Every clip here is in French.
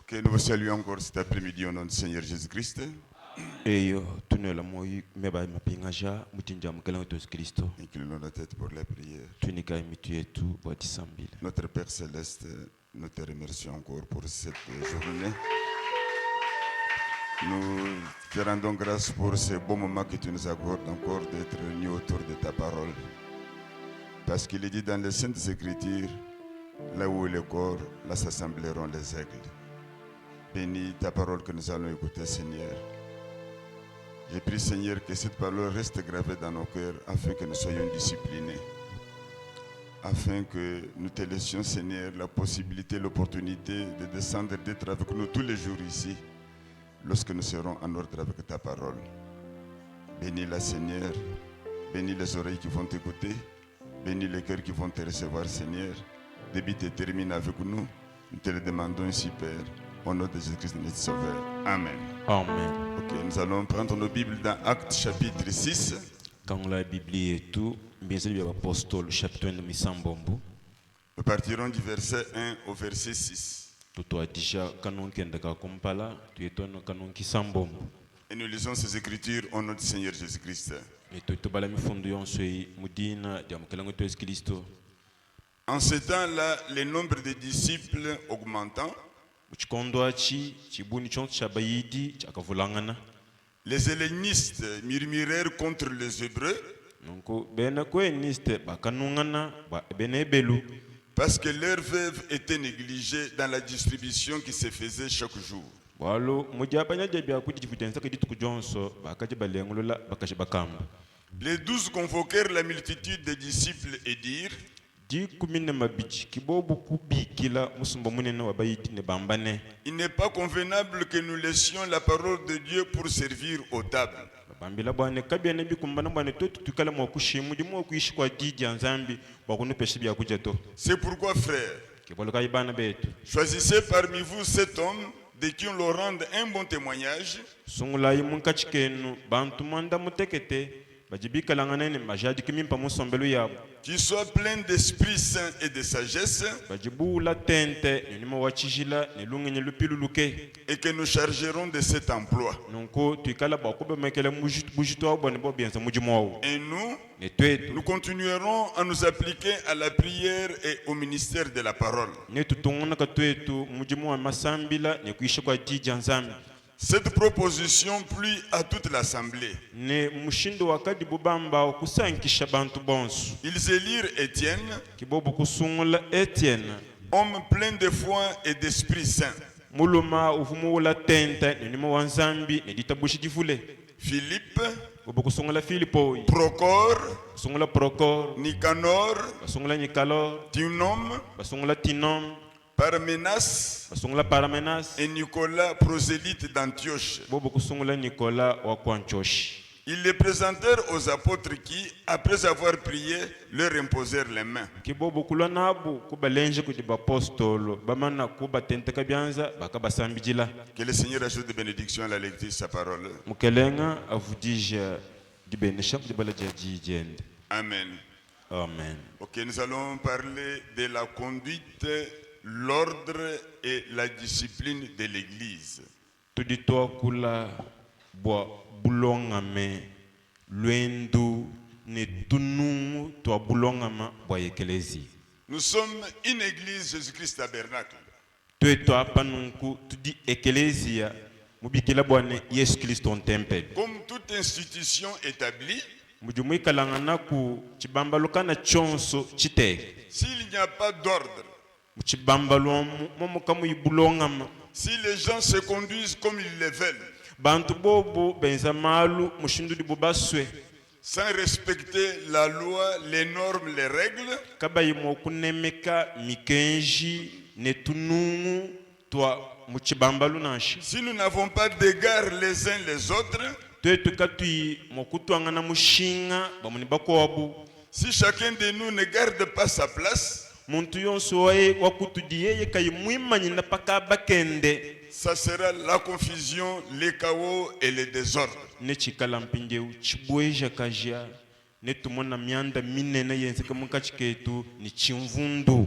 Que nous vous saluons encore cet après-midi au nom du Seigneur Jésus-Christ. Eyo tunela moyi meba mapingaja mutinja mukela wetu Yesu Kristo Inclinons la tête pour la prière. tunika imitu yetu bwatisambile. Notre Père Céleste, nous te remercions encore pour cette journée. Nous te rendons grâce pour ce beau moment que tu nous accordes encore d'être réunis autour de ta parole. Parce qu'il est dit dans les Saintes Écritures, là où est le corps, là s'assembleront les aigles. Bénis ta parole que nous allons écouter, Seigneur. Je prie, Seigneur, que cette parole reste gravée dans nos cœurs afin que nous soyons disciplinés. Afin que nous te laissions, Seigneur, la possibilité, l'opportunité de descendre, d'être avec nous tous les jours ici, lorsque nous serons en ordre avec ta parole. Bénis-la, Seigneur. Bénis les oreilles qui vont t'écouter. Bénis les cœurs qui vont te recevoir, Seigneur. Débite et termine avec nous. Nous te le demandons ici, Père. Au nom de Jésus-Christ, notre Sauveur. Amen. Amen. Ok, nous allons prendre nos Bibles dans Actes chapitre 6. Quand la Bible est tout, bien sûr, l'apostole chapitre 1 de Misambombo. Nous partirons du verset 1 au verset 6. Toto atisha kanon kendaka kompala, tu etono kanon kisambombo. Et nous lisons ces écritures au nom du Seigneur Jésus-Christ. Et to bala mifundu yonsoi mudina dia mukela wetu Yesu Kristo. En ce temps-là, le nombre de disciples augmentant, Uchikondwachi chibuni chonse chabayidi chakavulangana. les hellénistes murmurèrent contre les Hébreux Nonko bena kweniste bakanungana ba bene belu. parce que leurs veuves étaient négligées dans la distribution qui se faisait chaque jour. Walo mujabanya jabya kuti chifutensa kidi tukujonso bakaje balengulula bakaje bakamba. Les 12 convoquèrent la multitude des disciples et dirent: Di kumine mabichi kibobu kubikila musumba munene wabayiti ne bambane. il n'est pas convenable que nous laissions la parole de Dieu pour servir aux tables. Bambila bwane kabyane bikumbana bwane totu tukala mo kushimu di mo kuishi kwa didi nzambi bakunu peshi bya kujeto. C'est pourquoi, frères, Kibolo kaibana betu. choisissez parmi vous 7 hommes de qui on leur rende un bon témoignage, Sungula yimunkachikenu bantu manda mutekete bajibika langanene majadi kimimpa musombelu yabo. qui soient pleins d'Esprit Saint et de sagesse, Bajibula tente nimo wachijila nilungenye lupiluluke. et que nous chargerons de cet emploi. Nonko tuikala bakobe mekele bujito bone bo bienza mujimo. Et nous, Netwetu nous continuerons à nous appliquer à la prière et au ministère de la parole. netutungana katwetu mujimo wa masambila ne kuisha kwa didi nzambi. Cette proposition plut à toute l'assemblée. Ne mushindo wakadi bubamba okusankisha bantu bonsu. Ils élirent Étienne, Kibobu kusungula Etienne. homme plein de foi et d'Esprit Saint, Muluma uvumu wula tenta nimo wanzambi ne ditabushi difule. Philippe, Bobu kusungula Filipo. Procor, Kusungula Procor. Nicanor, Basungula Nicanor. Tinom, Basungula Tinom. Parmenas Basungula Parmenas. et Nicolas, prosélyte d'Antioche. Bobu kusungula Nicolas wa Kwanchoshi. Ils les présentèrent aux apôtres qui, après avoir prié, leur imposèrent les mains. Kibobu kula nabu kubalenje kuti bapostolo bamana kuba tente kabyanza bakabasambijila. Que le Seigneur ajoute des bénédictions à la lecture de sa parole. Mukelenga avudija dibenesha kuti bala jajijende. Amen. Amen. Ok, nous allons parler de la conduite, l'ordre et la discipline de l'Église. Tuditoa kula bwa bulongame lwendu ne tunungu twa bulongama bwa ekelezi. Nous sommes une église Jésus-Christ tabernacle. Tweto apa nunku tudi ekelezia mubikila bwane Yesu Kristo tempel. Comme toute institution établie, Mujumui kalangana ku chibambalukana chonso chiteke. s'il n'y a pas d'ordre, Chibambalu momukamu ibulongama. si les gens se conduisent comme ils le veulent, Bantu bobo benza malu mushindu di bubaswe. sans respecter la loi, les normes, les règles, Kabayi mokunemeka mikenji netunungu twa muchibambalu nashi. si nous n'avons pas d'égard les uns les autres, Twetu katui mokutwangana mushinga bamuni bakobu. si chacun de nous ne garde pas sa place, Muntu yonso wae wakutudiyeye kayi muimanyi na paka bakende. ça sera la confusion, les chaos et les désordres. Ne chikala mpinjeu chibweja kajia ne tumona mianda minene yense kamuka chiketu ni chimvundu.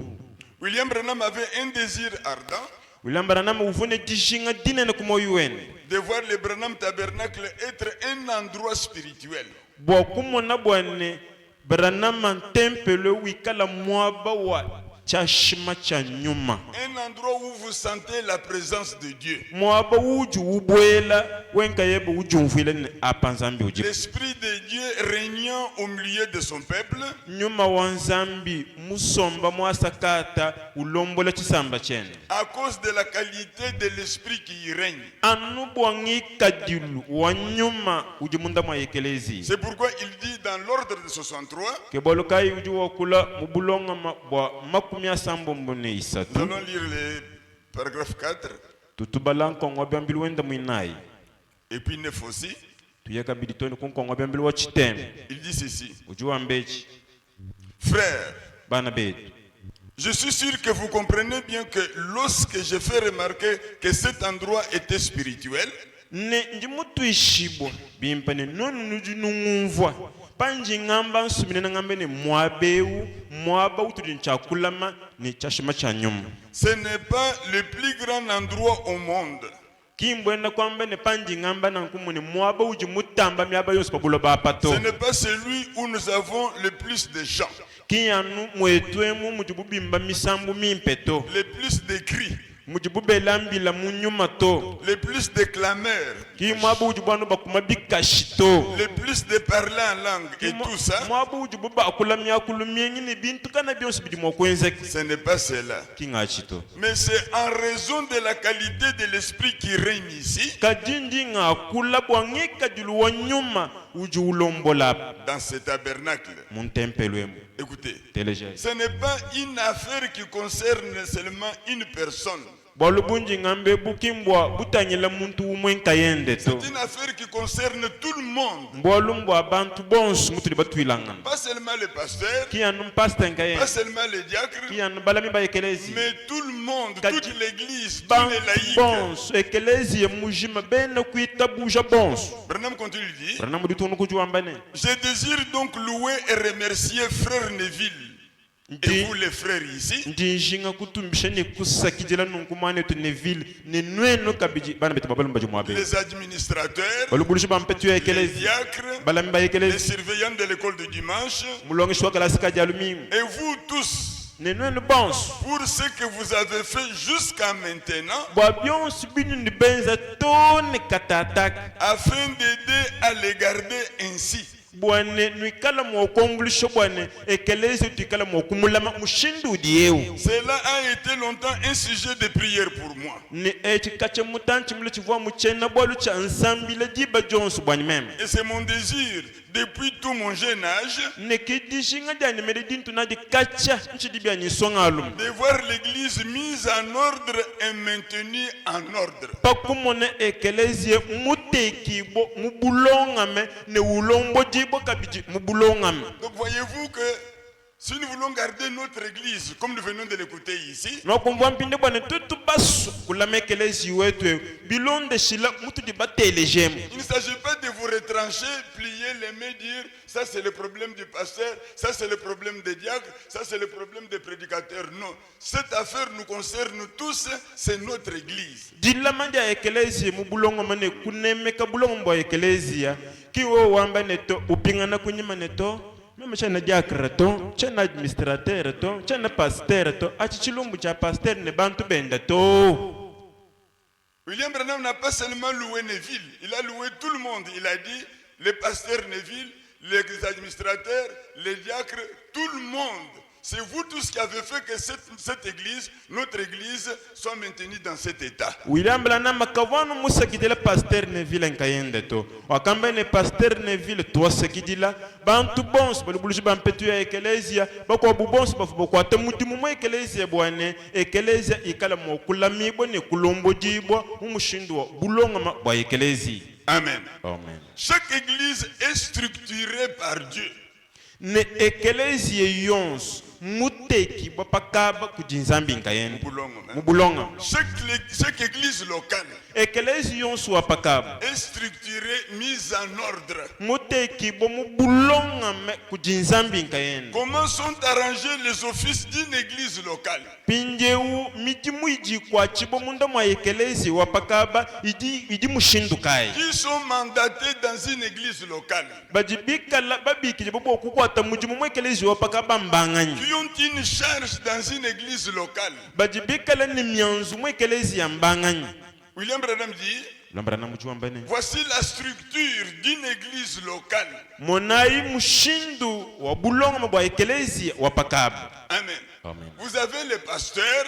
William Branham avait un désir ardent William Branham uvune dishinga dinene kumo UN. de voir le Branham Tabernacle être un endroit spirituel. Bo kumona bwane Branham tempele wikala mwaba wa chashima cha nyuma. Un endroit où vous sentez la présence de Dieu. Mwaba uju ubwela wenka yebo uju mvile ne apanzambi uji. L'Esprit de Dieu régnant au milieu de son peuple. Nyuma wanzambi musomba mwasakata ulombola chisamba chene. À cause de la qualité de l'Esprit qui y règne. Anu bwangi kadilu wanyuma uji munda mwa ekelezi. C'est pourquoi il dit dans l'ordre de 63. Kebolokai uji wakula mubulonga mabwa makumia sambo mbone isatu. Nous allons lire le paragraphe 4. Tutubalan kongo byambili wenda mwinai. Et puis 9 aussi. Tuyeka biditoni kongo byambili wa chiteme. Il dit ceci. Uji wambechi. Frères, Bana betu. je suis sûr que vous comprenez bien que lorsque j'ai fait remarquer que cet endroit était spirituel, Ne njimutu ishibwa bimpane nonu nuju nungumvwa panji ngamba nsumine na ngambe ne mwaba utudi nchakulama ni chashima cha nyuma. ce n'est pas le plus grand endroit au monde. Kimbwenda kwamba ne panji ngamba na nkumu ni mwaba uji mutamba miaba yose pabulo bapato. Ce n'est pas celui où nous avons le plus de chants, Kiyanu mwetwemu mujibubimba misambu mimpeto. le plus de cris, Mujibubelambila munyuma to. le plus de clameurs, Kimwabu ujibwanu bakumabikashito. le plus de parler en langue et tout ça. Mwabu ujibuba akulamia kulumia ngini bintu kana bionsi bidimo kwenzeke. Ce n'est pas cela. Kingachito. Mais c'est en raison de la qualité de l'esprit qui règne ici, Kajindi nga kula bwangika julu wanyuma uju ulombola dans ce tabernacle. muntempelwemu. Écoutez, Téléger. ce n'est pas une affaire qui concerne seulement une personne. Bolubunji ngambe bukimbwa butanyela muntu umwenka yende to. C'est une affaire qui concerne tout le monde. Mbolumbwa abantu bonsu mutu libatwilanga. Pas seulement le pasteur, Kiyanu mpasta nkaye. pas seulement les diacres, Kiyanu balami ba ekelezi. mais tout le monde, Kati- toute l'église, tous Bantu les laïcs. bonsu ekelezi ya mujima bena kuita buja bonsu. Branham continue de dire, Branamu ditunu kujuambane. je désire donc louer et remercier frère Neville et vous les frères ici, Ndinjinga kutumbisha ne kusakijela nunkumane to Neville ne nweno kabiji bana bete babalumba jumwabe. les administrateurs, Balubulushi bampetu ya les ekelezi. diacres, Balami ba les ekelezi. surveillants de l'école du dimanche, Mulongi shwa kala sika jalumimu. et vous tous, Ne nweno bonsu. pour ce que vous avez fait jusqu'à maintenant, Bwa bionsu binu ni benza tone katataka. afin d'aider à les garder ainsi. Bwane nwikala mwokombulisho bwane ekelezi utikala mwokumulama mushindu dieu. Cela a été longtemps un sujet de prière pour moi. Ni chikache mutanchi mule chivua muchena bwalu cha nsambile jiba jonsu bwani meme. Et c'est mon désir, depuis tout mon jeune âge, Ne kidishinga jani meredintu na di kacha nchidibia nisonga alum. de voir l'église mise en ordre et maintenue en ordre. Pakumone ekelezi muteki bo mubulonga me ne ulombo jibo kabiji mubulonga me. Donc voyez-vous que si nous voulons garder notre église, comme nous venons de l'écouter ici, Nokumva mpinde bwane tutu basu kulama ekelezi wetu bilonde shila mutu di batelejemu. il ne s'agit pas de vous retrancher, plier les mains, dire ça c'est le problème du pasteur, ça c'est le problème des diacres, ça c'est le problème des prédicateurs. Non, cette affaire nous concerne tous, c'est notre église. Dilama dia ekelezi mubulongo mane kunemeka bulongo mbo ekelezi ya kiwo wamba neto upingana kunyima neto meme chana diacre to chana administrateur to chana pasteur to achi chilumbu cha pasteur ne bantu benda to. William Branham n'a pas seulement loué Neville, il a loué tout le monde. Il a dit les pasteurs Neville, les administrateurs, les diacres, tout le monde. C'est vous tous qui avez fait que cette église, notre église, soit maintenue dans cet état. William Branham akavanu musakidela pasteur Neville nkayende to wakamba ne pasteur Neville to sakidila bantu bons balubulushi bampetu ya ekelezia bako bubons bafubo kwa temudimu mwe ekelezia bwane ekelezia ikala mokulami bone kulombo jibwa umushindwa bulonga bwa ekelezi. Amen. Amen. Chaque église est structurée par Dieu. Ne ekelezia yons muteki bwa pakaba kudinzambi nkayenda Boulongo, hein. mubulonga Chaque église locale ekelezi yonso wa pakaba est structurée, mise en ordre. muteki bwa mubulonga me kudinzambi nkayenda Comment sont arrangés les offices d'une église locale? pinjeu midimu iji kwa chibo munda mwa ekelezi wa pakaba idi mushindukai Qui sont mandatés dans une église locale? bajibikala babikije bobo okukwata mudimu mwa ekelezi wa pakaba mbanganyi Qui ont une charge dans une église locale? bajibikala ni myanzu mwa ekelezi ya mbanganyi William Branham dit, lambara na mujiwa mbane voici la structure d'une église locale. monai mushindu wa bulonga bwa ekelezi wa pakaba Amen. amen Vous avez les pasteurs,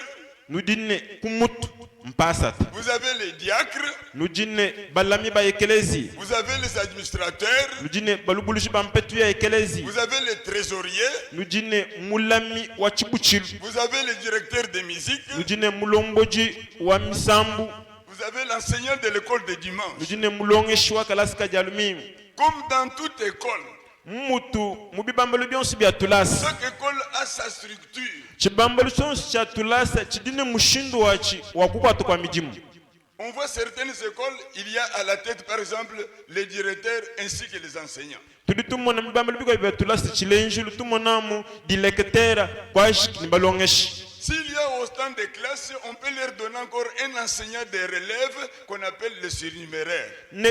nudine kumutu mpasata vous avez les diacres, nudine balami ba ekelezi vous avez les administrateurs, nudine balubulushi ba mpetu ya ekelezi vous avez les trésoriers, nudine mulami wa chibuchilu vous avez les directeurs de musique, nudine mulomboji wa misambu vous avez l'enseignant de l'école de dimanche. nudine mulongeshi wa kalasi kajalumimu Comme dans toute école, mutu mubibambalo byonsi bya tulasi chaque école a sa structure. chibambalo chonsi cha tulasi chidine mushindu wachi wakukwata kwa mijimu. On voit certaines écoles, il y a à la tête par exemple les directeurs ainsi que les enseignants. Tuli tumona mibambalo biko bya tulasi chilenjulu tumonamu dileketera kwa shiki balongeshi. S'il y a autant de classes, on peut leur donner encore un enseignant des relèves qu'on appelle le surnuméraire. Ne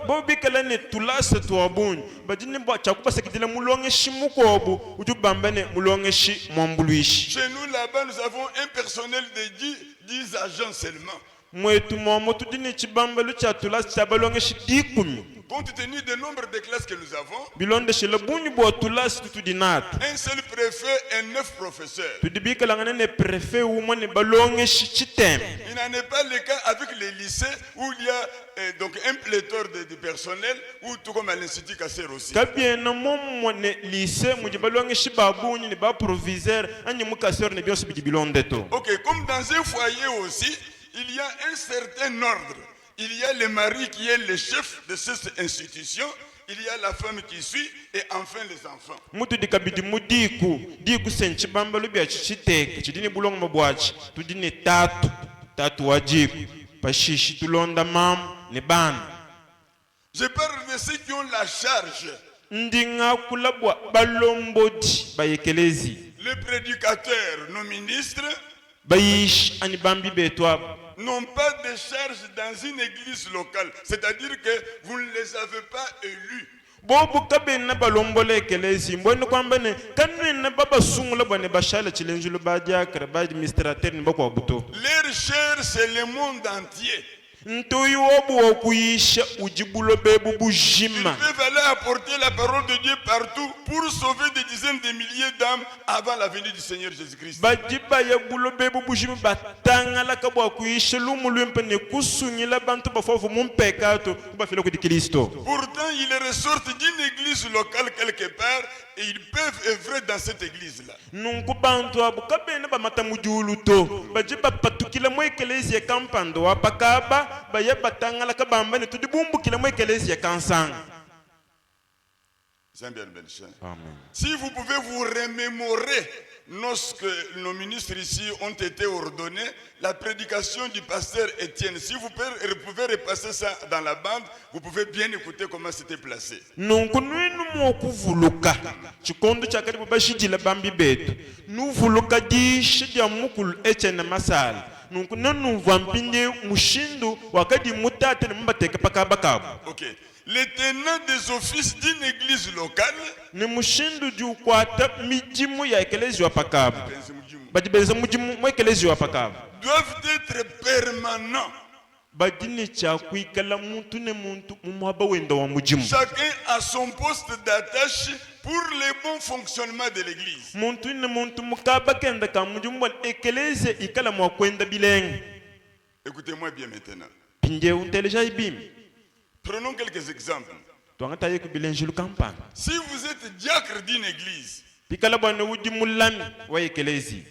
bo bikala ne tulasi tuwabunyi bajini bo chakupa sekidile mulongeshi mukobu ujubambane mulongeshi mwambuluishi. Chez nous là-bas, nous avons un personnel de 10 agents seulement. Mwetu mwamu tudini chibambalo cha tulasi cha balongeshi dikumi. Compte tenu du nombre de classes que nous avons, Bilonde shela bunyi bo tulasi tutudinat. un seul préfet et 9 professeurs. Tudibikala ngane ne prefet umone balongeshi chitem. Il n'en est pas le cas avec les lycées où il y a donc un pléthore de personnel, ou tout comme à l'Institut Kasser aussi. Kabien na momo ne lycée muji balongeshi babunyi ne ba proviseur anyi mukaseur ne bionsi bibilonde to. Ok, comme dans un foyer aussi, il y a un certain ordre. Il y a le mari qui est le chef de cette institution, il y a la femme qui suit, et enfin les enfants. Mutu dikabidi diku senchi bambalo bya chiteke chidini bulongo mabwachi tudini tatu wajiku pashishi tulonda mam ne ban. Je parle de ceux qui ont la charge. Ndinga kulabwa balombodi bayekelezi Les prédicateurs, nos ministres, bayish ani bambi betwa n'ont pas de charge dans une église locale. C'est-à-dire que vous ne les avez pas élus. bobu kabena balombole ekelezi mbone kwamba ne kanene baba sungula bone bashala chilenjulu bajakra ba administrateur ni bako buto Leur chair, c'est le monde entier. ntuyi wobu wokuyisha ujibulo bebu Ils bujima peuvent aller apporter la parole de Dieu partout pour sauver des dizaines de milliers d'âmes avant la venue du Seigneur Jésus-Christ. bajiba ya bulo bebu bujima batangala kabwa kuyisha lumulwempe ne kusunyila bantu bafofu mumpekato kubafile kudi Kristo. Pourtant, ils ressortent d'une église locale quelque part et ils peuvent œuvrer dans cette église-là. Nunku bantu abu kabena bamata mujulu to bajiba patukila mwe ekelezi ya kampando wapakaba baya batangala kabamba ne tudibumbukila mwe ekelezi ya kansanga. C'est un bien bel chien. Amen. Si vous pouvez vous remémorer lorsque nos ministres ici ont été ordonnés, la prédication du pasteur Étienne, si vous pouvez repasser ça dans la bande, vous pouvez bien écouter comment c'était placé. Nunku nwenu mwokuvuluka chikondo chakati bashijila bambi betu nuvuluka dishi dia mukulu echene masala nunku nanu vampinde mushindu wakadi mutate ne mbateke pakaba kabu. Ok. Les tenants des offices d'une église locale, Ne mushindu jukwata mijimu ya ekelezi wa pakabu bajibeza mujimu mwa ekelezi wa pakabu doivent être permanents. badini cha kuikala muntu ne muntu mumwaba wenda wa mujimu Chacun a son poste d'attache pour le bon fonctionnement de l'église. muntu ne muntu mukaba kenda ka mujimu wa ekelezi ikala mwa kwenda bilenge Écoutez-moi bien maintenant. pinje unteleja ibimi. Prenons quelques exemples. Tuangataye kubilenjulu kampani Si vous êtes diacre d'une église, pikala bwana uji mulami wa ekelezi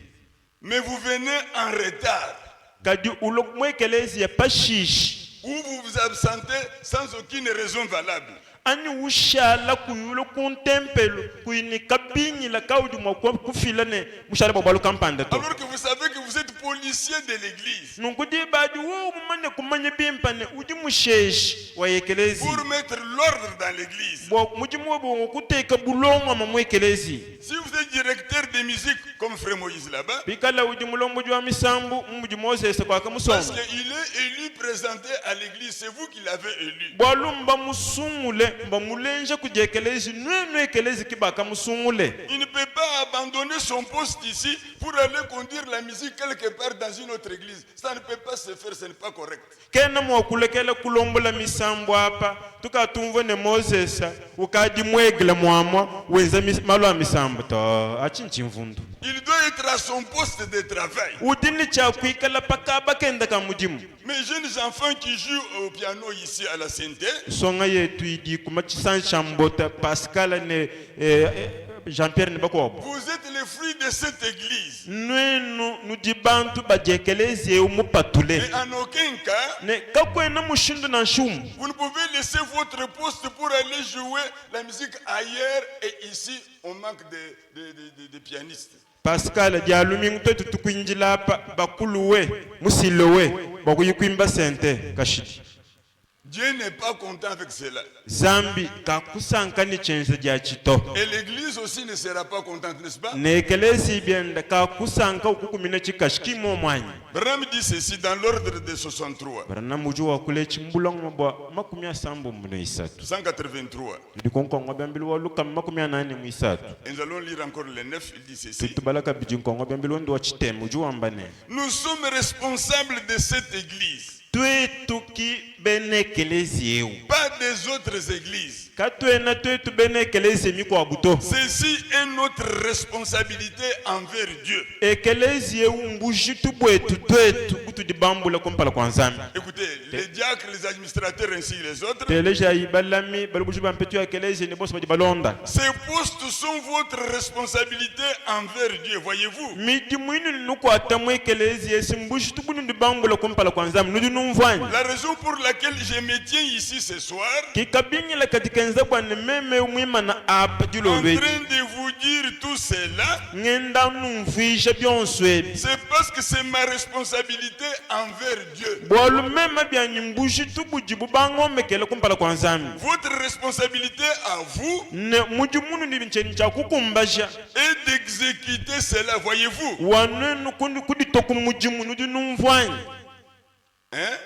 mais vous venez en retard, kadi ulok mwa ekelezi ya pashishi ou vous vous absentez sans aucune raison valable, ani ushala kuyulo kuntempelo kuyini kabinyi la kaudi mwa kufila ne mushala babalo kampanda to Alors que vous savez que vous êtes policier de l'église. nungudi badi wo mumane kumanye bimpane udi musheshi wa ekelezi Pour mettre l'ordre dans l'église. bo mujimu bo kuteka bulongo ma mwekelezi Si vous êtes directeur de musique comme Frère Moïse là-bas, bikala udi mulombo jwa misambu muji Moses kwa parce kamusoma qu'il est élu, présenté à l'église, c'est vous qui l'avez élu. bwalumba musungule mba mulenje kujekelezi nwenu ekelezi kibaka musungule Il ne peut pas abandonner son poste ici pour aller conduire la musique quelque part dans une autre église. Ça ne peut pas se faire, ce n'est pas correct. kena mwakulekela kulombola misambu apa tukatumve ne Moses ukadi mwegela mwamwa wenza malo ya misambu to achinchi mvundu Il doit être à son poste de travail. udini cha kuikala pakaba kenda kamujimu Mes jeunes enfants qui jouent au piano ici à la Sainte, songa yetu idi kumachisan chambota Pascal ne Jean-Pierre ne bakobo vous êtes les fruits de cette église. nwenu nudibantu bajekelezi umupatule Et en aucun cas, ne kakwena mushindu na nshumu vous ne pouvez laisser votre poste pour aller jouer la musique ailleurs et ici, on manque de pianistes. Pascal dialumi ngwetu tukwinjila apa bakuluwe musilowe bakuyikwimba sente kashidi Dieu n'est pas content avec cela. zambi kakusanka ni chenze dia chito Et l'église aussi ne sera pas contente, n'est-ce pas? nekelezi bienda kakusanka ukukumina chikashikimo mwanyi Branham dit ceci dans l'ordre de 63, barana muju wa kule chimbulongo bwa makumi asambu muno isatu 183. ndikonkongo byambili wa luka makumi anane mu isatu Et nous allons lire encore le 9, il dit ceci. tutubalaka bijinkongo byambili ndo wa chitemu uju wambane Nous sommes responsables de cette église, twetu ki benekelezi eu pas des autres églises. katwena twetu benekelezi mikwa buto Ceci est notre responsabilité envers Dieu. ekelezi eu mbujitu bwetu twetu kutudibambula kompala kwa nzambi Écoutez, les diacres, les administrateurs ainsi les autres, teleja ibalami balubuju bampetu ya ekelezi ni bosi bajibalonda ces postes sont votre responsabilité envers Dieu, voyez-vous. midi mwinu nukwata mu ekelezi esi mbujitu bunu ndibambula kompala kwa nzambi nudi numvanyi La raison pour laquelle je me tiens ici ce soir, kikabinyila katika nza bwana meme umwimana apa en dilolwe train de vous dire tout cela, ngenda numvisha byonswebi c'est parce que c'est ma responsabilité envers Dieu. bwalu mema byanyi mbujitu buji bubangomekele kompala kwa nzambi Votre responsabilité à vous ne muji munu ndi ncheni cha kukumbasha est d'exécuter cela, voyez-vous. wanenu kuditoku muji munu di numvanyi Hein?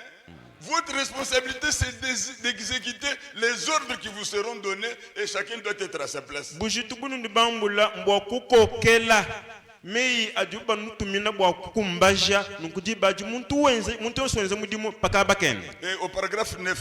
Votre responsabilité, c'est d'exécuter les ordres qui vous seront donnés et chacun doit être à sa place. bujitu bunu ndi bambula mbwa kukokela mei ajuba nutumina bwa kukumbasha nukudi baji muntu wenze mudimu pakaba kende Et au paragraphe 9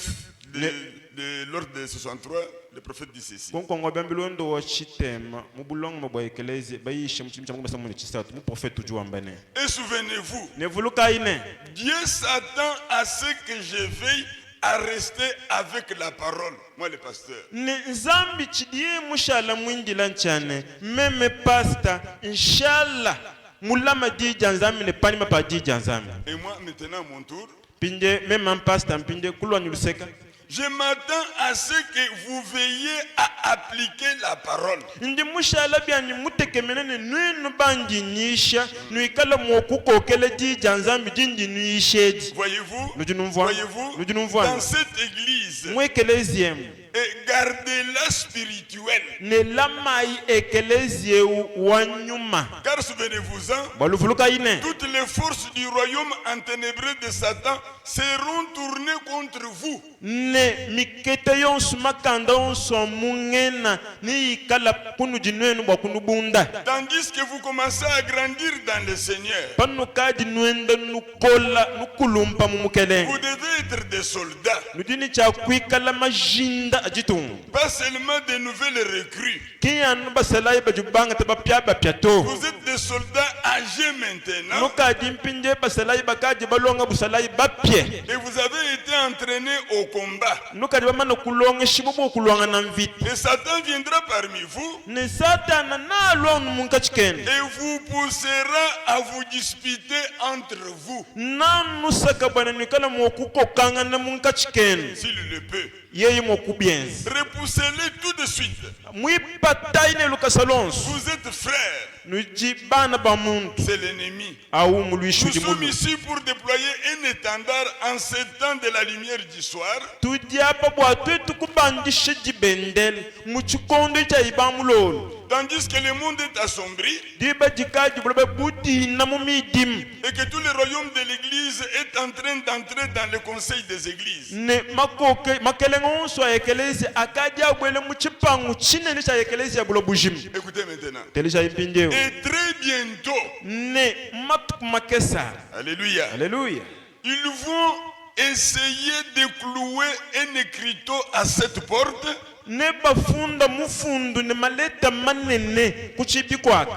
de l'ordre de 63, le prophète dit ceci. konkongo byambilondo wa chitema mubulongo mabwa ekelezi bayishe muchimi chamu basa mune chisatu mu prophète ujuambane Et souvenez-vous, nevuluka ine Dieu s'attend à ce que je veille à rester avec la parole. Moi, le pasteur. ne nzambi chidie mushala mwinjila nchane meme pasta inshallah mulama dija nzambi ne panima pa dija nzambi Et moi, maintenant, à mon tour, pinde meme pasta mpinde kulwa nyuluseka je m'attends à ce que vous veillez à appliquer la parole. ndi mushala byani mutekemenene nwenu banjinyisha nuikala mwokukokele dija nzambi jinji nuisheji Voyez-vous, Voyez-vous, dans cette église, mwekeleziemu et gardez-la spirituelle. ne lamai ekelezie wanyuma Car souvenez-vous-en, baluvuluka ine toutes les forces du royaume enténébré de Satan seront tournées contre vous. ne mikete yonso makanda yonso mungena ni ikala kunu jinwenu bwa kunu bunda Tandis que vous commencez à grandir dans le Seigneur. panu kadi nwenda nukola nukulumpa mumukele Vous devez être des soldats, nudini cha kuikala majinda ajitungu pas seulement des nouvelles recrues. kiyanu basalayi bajubanga tabapya bapyato Vous êtes des soldats âgés maintenant nukadi mpinje basalayi bakaji balonga busalayi bapye et vous avez été entraînés au combat. nukadi bamana kulonga shibubu okulwanga na mvita Et Satan viendra parmi vous ne satana nalwa munka chikene et vous poussera à vous disputer entre vous. nanu saka bwana nikala mwokukokanga na munka chikene S'il le peut, yeye mokubienzi Repoussez-les tout de suite. mwipatai ne lukasalonso Vous êtes frères. nujibana ba muntu C'est l'ennemi. au Nous mulwishu sommes dimu ici pour déployer un étendard en ce temps de la lumière du soir. tudiapa bwatu tukubandishe jibendele muchikondo cha ibamulolo Tandis que le monde est assombri diba jikaji bulobe budina mumidim et que tout le royaume de l'église est en train d'entrer dans le conseil des églises. ne makoke makelengonso ya ekelezi akaji abwele muchipangu chinene cha ekelezi ya bulobujimu Écoutez maintenant. telisha ipindeo Et très bientôt, ne matuku makesa alléluia, haleluya ils vont essayer de clouer un écriteau à cette porte ne bafunda mufundu ne maleta manene kuchipi kwake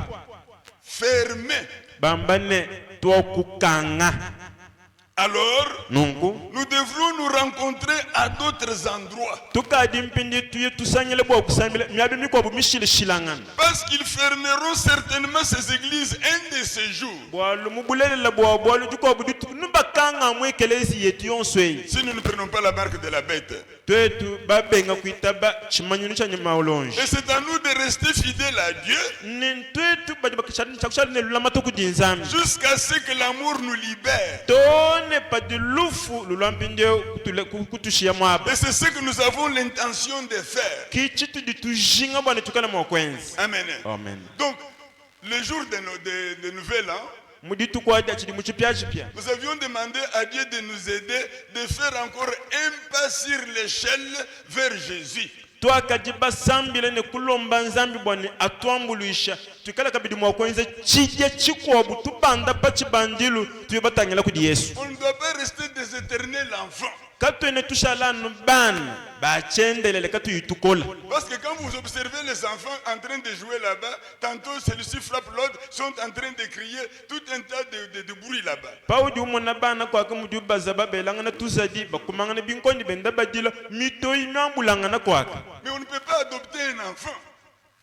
fermée. bamba ne twokukanga Alors, nungu nous devrons nous rencontrer à d'autres endroits. tukadi mpindi tuye tusanyele bwa kusambila myabe mikwabu mishilishilangana Parce qu'ils fermeront certainement ces églises un de ces jours. bwalu mubulelela bwalu jukwabu ditu nubakanga mwekelezi yetu yonsweyi Si nous ne prenons pas la marque de la bête. twetu babenga kuitaba chimanyunu cha nyama olonje Et c'est à nous de rester fidèles à Dieu ne twetu badi bakishani chakushali ne lulama tukudinzami jusqu'à ce que l'amour nous libère. tone padi lufu lulampinde kutushia mwaba Et c'est ce que nous avons l'intention de faire. kichitu ditujinga bwana tukala mwakwenzi Amen. amen Donc, le jour de Nouvel An, muditu kwaja chidi muchipyachipya nous avions demandé à Dieu de nous aider de faire encore un pas sur l'échelle vers Jésus. twakaji basambile ne kulomba nzambi bwani atwambuluisha tukala kabidi mwakwenze chije chikwabu tubanda pa chibandilu tuye batangela kudi yesu On ne doit pas rester des éternels enfants. katwene tushalanu bana bachendelele katuyitukola Parce que quand vous observez les enfants en train de jouer là-bas, tantôt celui-ci frappe l'autre, sont en train de crier tout un tas de bruit là-bas. paudi umona bana kwake mudi baza babelangana tuzadi bakumangana binkondi benda badila mitoyi myambulangana kwake Mais on ne peut pas adopter un enfant.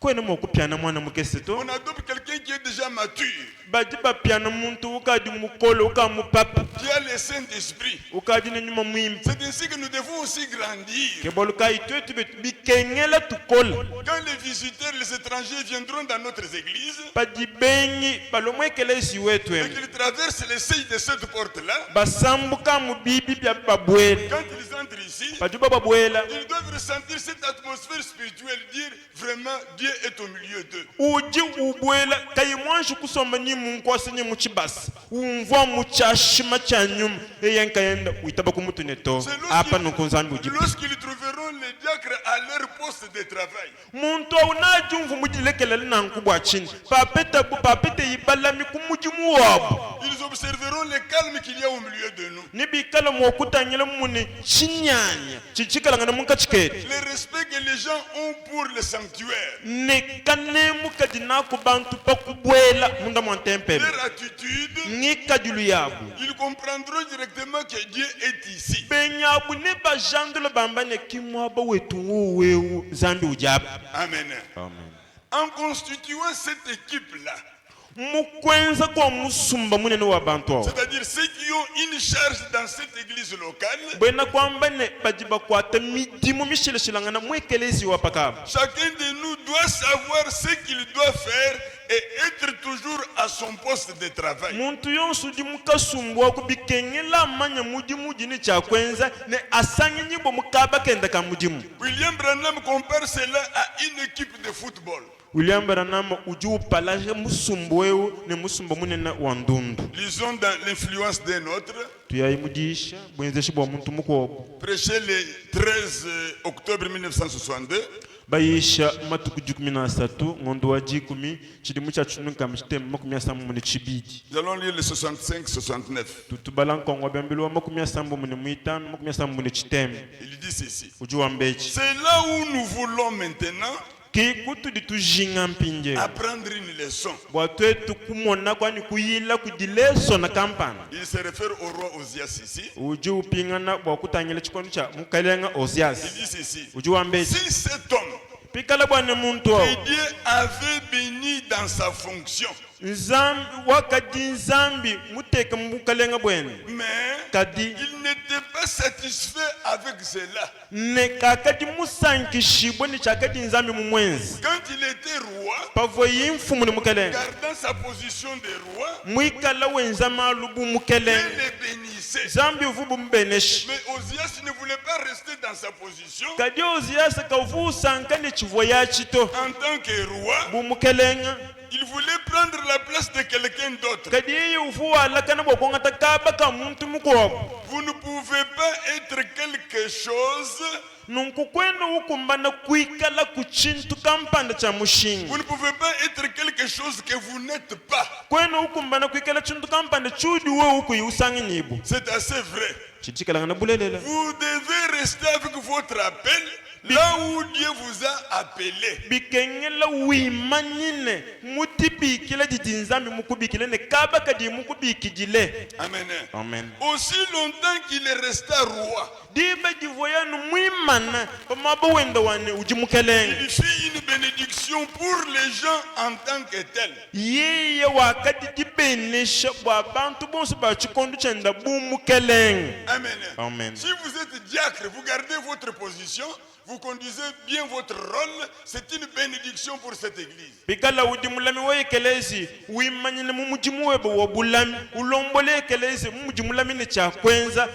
kwene mokupyana mwana mukeseto On adopte quelqu'un qui est déjà mature, badi bapyana muntu ukadi mukolo ukamupapa qui a le Saint-Esprit. ukadi nenyuma mwimbi C'est ainsi que nous devons aussi grandir. keboluka itwetu betu bikengela tukola Quand les visiteurs, les étrangers viendront dans notre église badi benyi balomwekelezi wetu et emu qu'ils traversent les seuils de cette porte-là, basambuka mubibi bya babwela quand ils entrent ici, badi babwela ils doivent ressentir cette atmosphère spirituelle, dire vraiment Dieu est au milieu d'eux. uji ubwela kayimwanji kusomba ni munkwasi ni muchibasi umva muchashima cha nyuma eyankayenda uitaba kumutuneto C'est apa nukunzambi ujibu lorsqu'ils trouveront les diacres à leur poste de travail. muntu unaji umvu mujilekelele na nkubwa chini papete yibalami kumujimu wabo Ils observeront le calme qu'il y a au milieu de nous. nibikala mwokutanyela muni chinyanya chichikalangana munkachikete Le respect que les gens ont pour le sanctuaire. nekanemu kadina ku bantu pakubwela munda mwa tempele Leur attitude, ngikadilu yabu ils comprendront directement que Dieu est ici. benyabu ne bajandula bamba ne kimwaba wetu nguwewu zambi ujaba Amen. En constituant cette équipe-là, mukwenza kwa musumba munene wa bantu awo c'est-à-dire ceux qui ont une charge dans cette église locale, bwena kwamba ne baji bakwata midimu mishilashilangana mwekelezi wa pakaba chacun de nous doit savoir ce qu'il doit faire et être toujours à son poste de travail. muntu yonse udi mukasumbwa kubikengela amanya mudimu jini chakwenza ne asange nyimbo mukaba kenda ka mudimu William Branham compare cela à une équipe de football. William Branham uji upalaje musumbu wewu ne musumba munene wa ndundu Lisons dans l'influence d'un autre, tuyayimudisha bwenzeshi bwa muntu mukobo prêché le 13 octobre 1962. bayisha matuku 13 ngondo wa 10 chidimu cha chununka mshitemu makumia sambu mune chibidi Nous allons lire le 65-69. tutubala nkongwa byambili wa makumia sambu mune mwitanu makumia sambu mune chitemu Il dit ceci. uji wa mbechi C'est là où nous voulons maintenant kikutu ditujinga mpinje apprendre une leçon. bwatwetu kumona kwani kuyila kudileso na kampana Il se réfère au roi Osias ici. uji upingana bwakutanyela chikondo cha mukalenga Il Ozias dit ceci. uji wa mbechi Si cet homme pikala bwana muntu Et Dieu avait béni dans sa fonction. nzambi wakati nzambi muteka mukalenga bwene Mais kadi il n'était pas satisfait avec cela. ne kakati musankishibwe ni chakati nzambi mumwenzi Quand il était roi, pavoyi mfumu ni mukalenga gardant sa position de roi, mwikala wenzama lubu Dieu mukalenga le bénissait. zambi uvubu mbeneshi Mais Ozias ne voulait pas rester dans sa position kadi oziyasa kavusanka ni chivoya chito en tant que roi. bumukelenga Il voulait prendre la place de quelqu'un d'autre. kadi yeye ufu alakana bokongata kaba ka muntu mukwabo Vous ne pouvez pas être quelque chose. nunkukwenu ukumbana kwikala ku chintu kampanda cha mushinga Vous ne pouvez pas être quelque chose que vous n'êtes pas. kwenu ukumbana kwikala chintu kampanda chudi we ukuyiusangi nibu C'est assez vrai. chichikalanga na bulelela Vous devez rester avec votre appel là où Dieu vous a appelé. bikengela wimanyine mutibikile didi nzambi mukubikile ne kaba kadi mukubikijile Amen. amen Aussi longtemps qu'il est resté roi, diba divoyanu mwimana pamabo wenda wane ujimukelenga il fit une bénédiction pour les gens en tant que tels. yeye wakati dibenesha bwa bantu bonse ba chikondu chenda bumukelenga Amen. amen Si vous êtes diacre, vous gardez votre position, vous conduisez bien votre rôle, c'est une bénédiction pour cette église. bikala udimulami wa ekelezi wimanyine mumujimu webo wobulami ulombole ekelezi mumujimulami ne chakwenza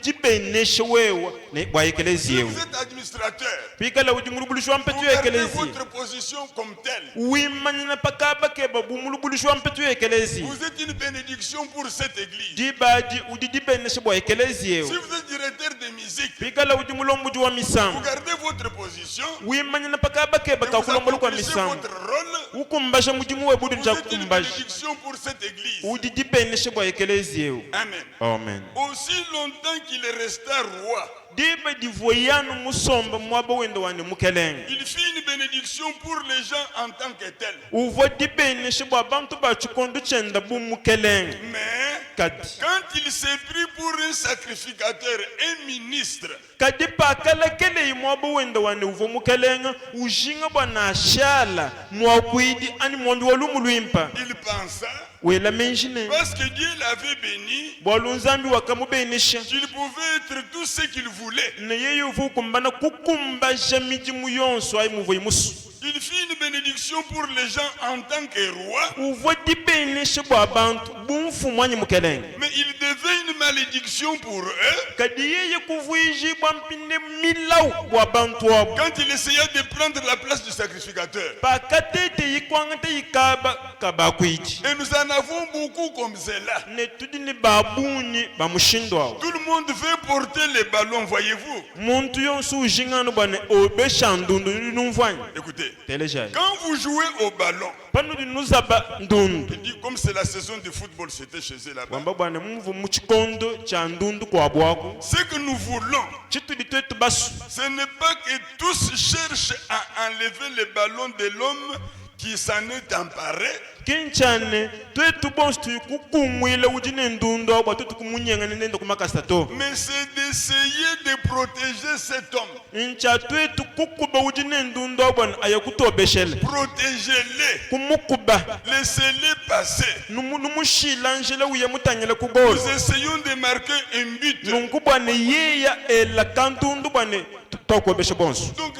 ujijibenesha wewa ne bwa ekelezi Si yewe vous êtes administrateur, bikala udimulubulishwa vous mpetu gardez ekelezi votre position comme telle. wimanyine pakaba keba bumulubulishwa mpetu ekelezi Vous êtes une bénédiction pour cette église. dibaji ujijibenesha bwa ekelezi Si yewe vous êtes directeur de musique, bikala udimulombuji wa vous misamu gardez votre position, wimanyine pakaba keba et vous kakulombolo kwa accomplissez misamu votre rôle. ukumbasha mujimu webudu Vous nja êtes une kumbasha bénédiction pour cette église. ujijibenesha bwa ekelezi yewe Amen. amen Aussi longtemps qu'il est resté roi, dibe divoyanu musomba mwaba wenda wane mukelenga il fit une bénédiction pour les gens en tant que tels. uvo dibeneshe bwa bantu ba chikondu chenda bumukelenga Mais kadi quand il s'est pris pour un sacrificateur, un ministre, kadi pakala kele mwaba wenda wane uvo mukelenga ujinga bwana ashala mwakwidi ani mwambi walumu lwimpa il pensa, wela menjine parce que Dieu l'avait béni, bwalunzambi wakamubenesha qu'il pouvait être tout ce qu'il voulait. ne yeyo uvu kumbana kukumbasha mijimu yonso ai muvo imusu Il fit une bénédiction pour les gens en tant que roi, uvo dibeneshe bwa bantu bumfumu anyi mukelenga mais il devait une malédiction pour eux kadi yeye kuvuiji bwa mpinde milau bwa bantu abo quand il essayait de prendre la place du sacrificateur. pakatete yikwanga te yikaba kabakwiji Et nous en avons beaucoup comme cela. ne tudi ni babuni bamushindo awo Tout le monde veut porter les ballons, voyez-vous. muntu yonso ujingano bwane obesha ndundu numvwanya Écoutez, telejaye quand vous jouez au ballon, pano dinuzaba ndundu il dit comme c'est la saison de football, c'était chez eux là-bas. wamba bwane mumvu muchikondo cha ndundu kwabwako Ce que nous voulons, chitudi twetu basu ce n'est pas que tous cherchent à enlever le ballon de l'homme qui s'en est emparé, kinchane twetu bonsi tuyikukumwile ujine ndundu abwa twetu kumunyengane nendo kumakasta to mais c'est d'essayer de protéger cet homme. incha twetu kukuba ujine ndundu abwa ayakutobeshele Protégez-les, kumukuba laissez-les passer. numushilangela uye mutanyele kugola Nous essayons de marquer un but. nunku bwane yeya ela kantundu bwane tokobeshe bonso Donc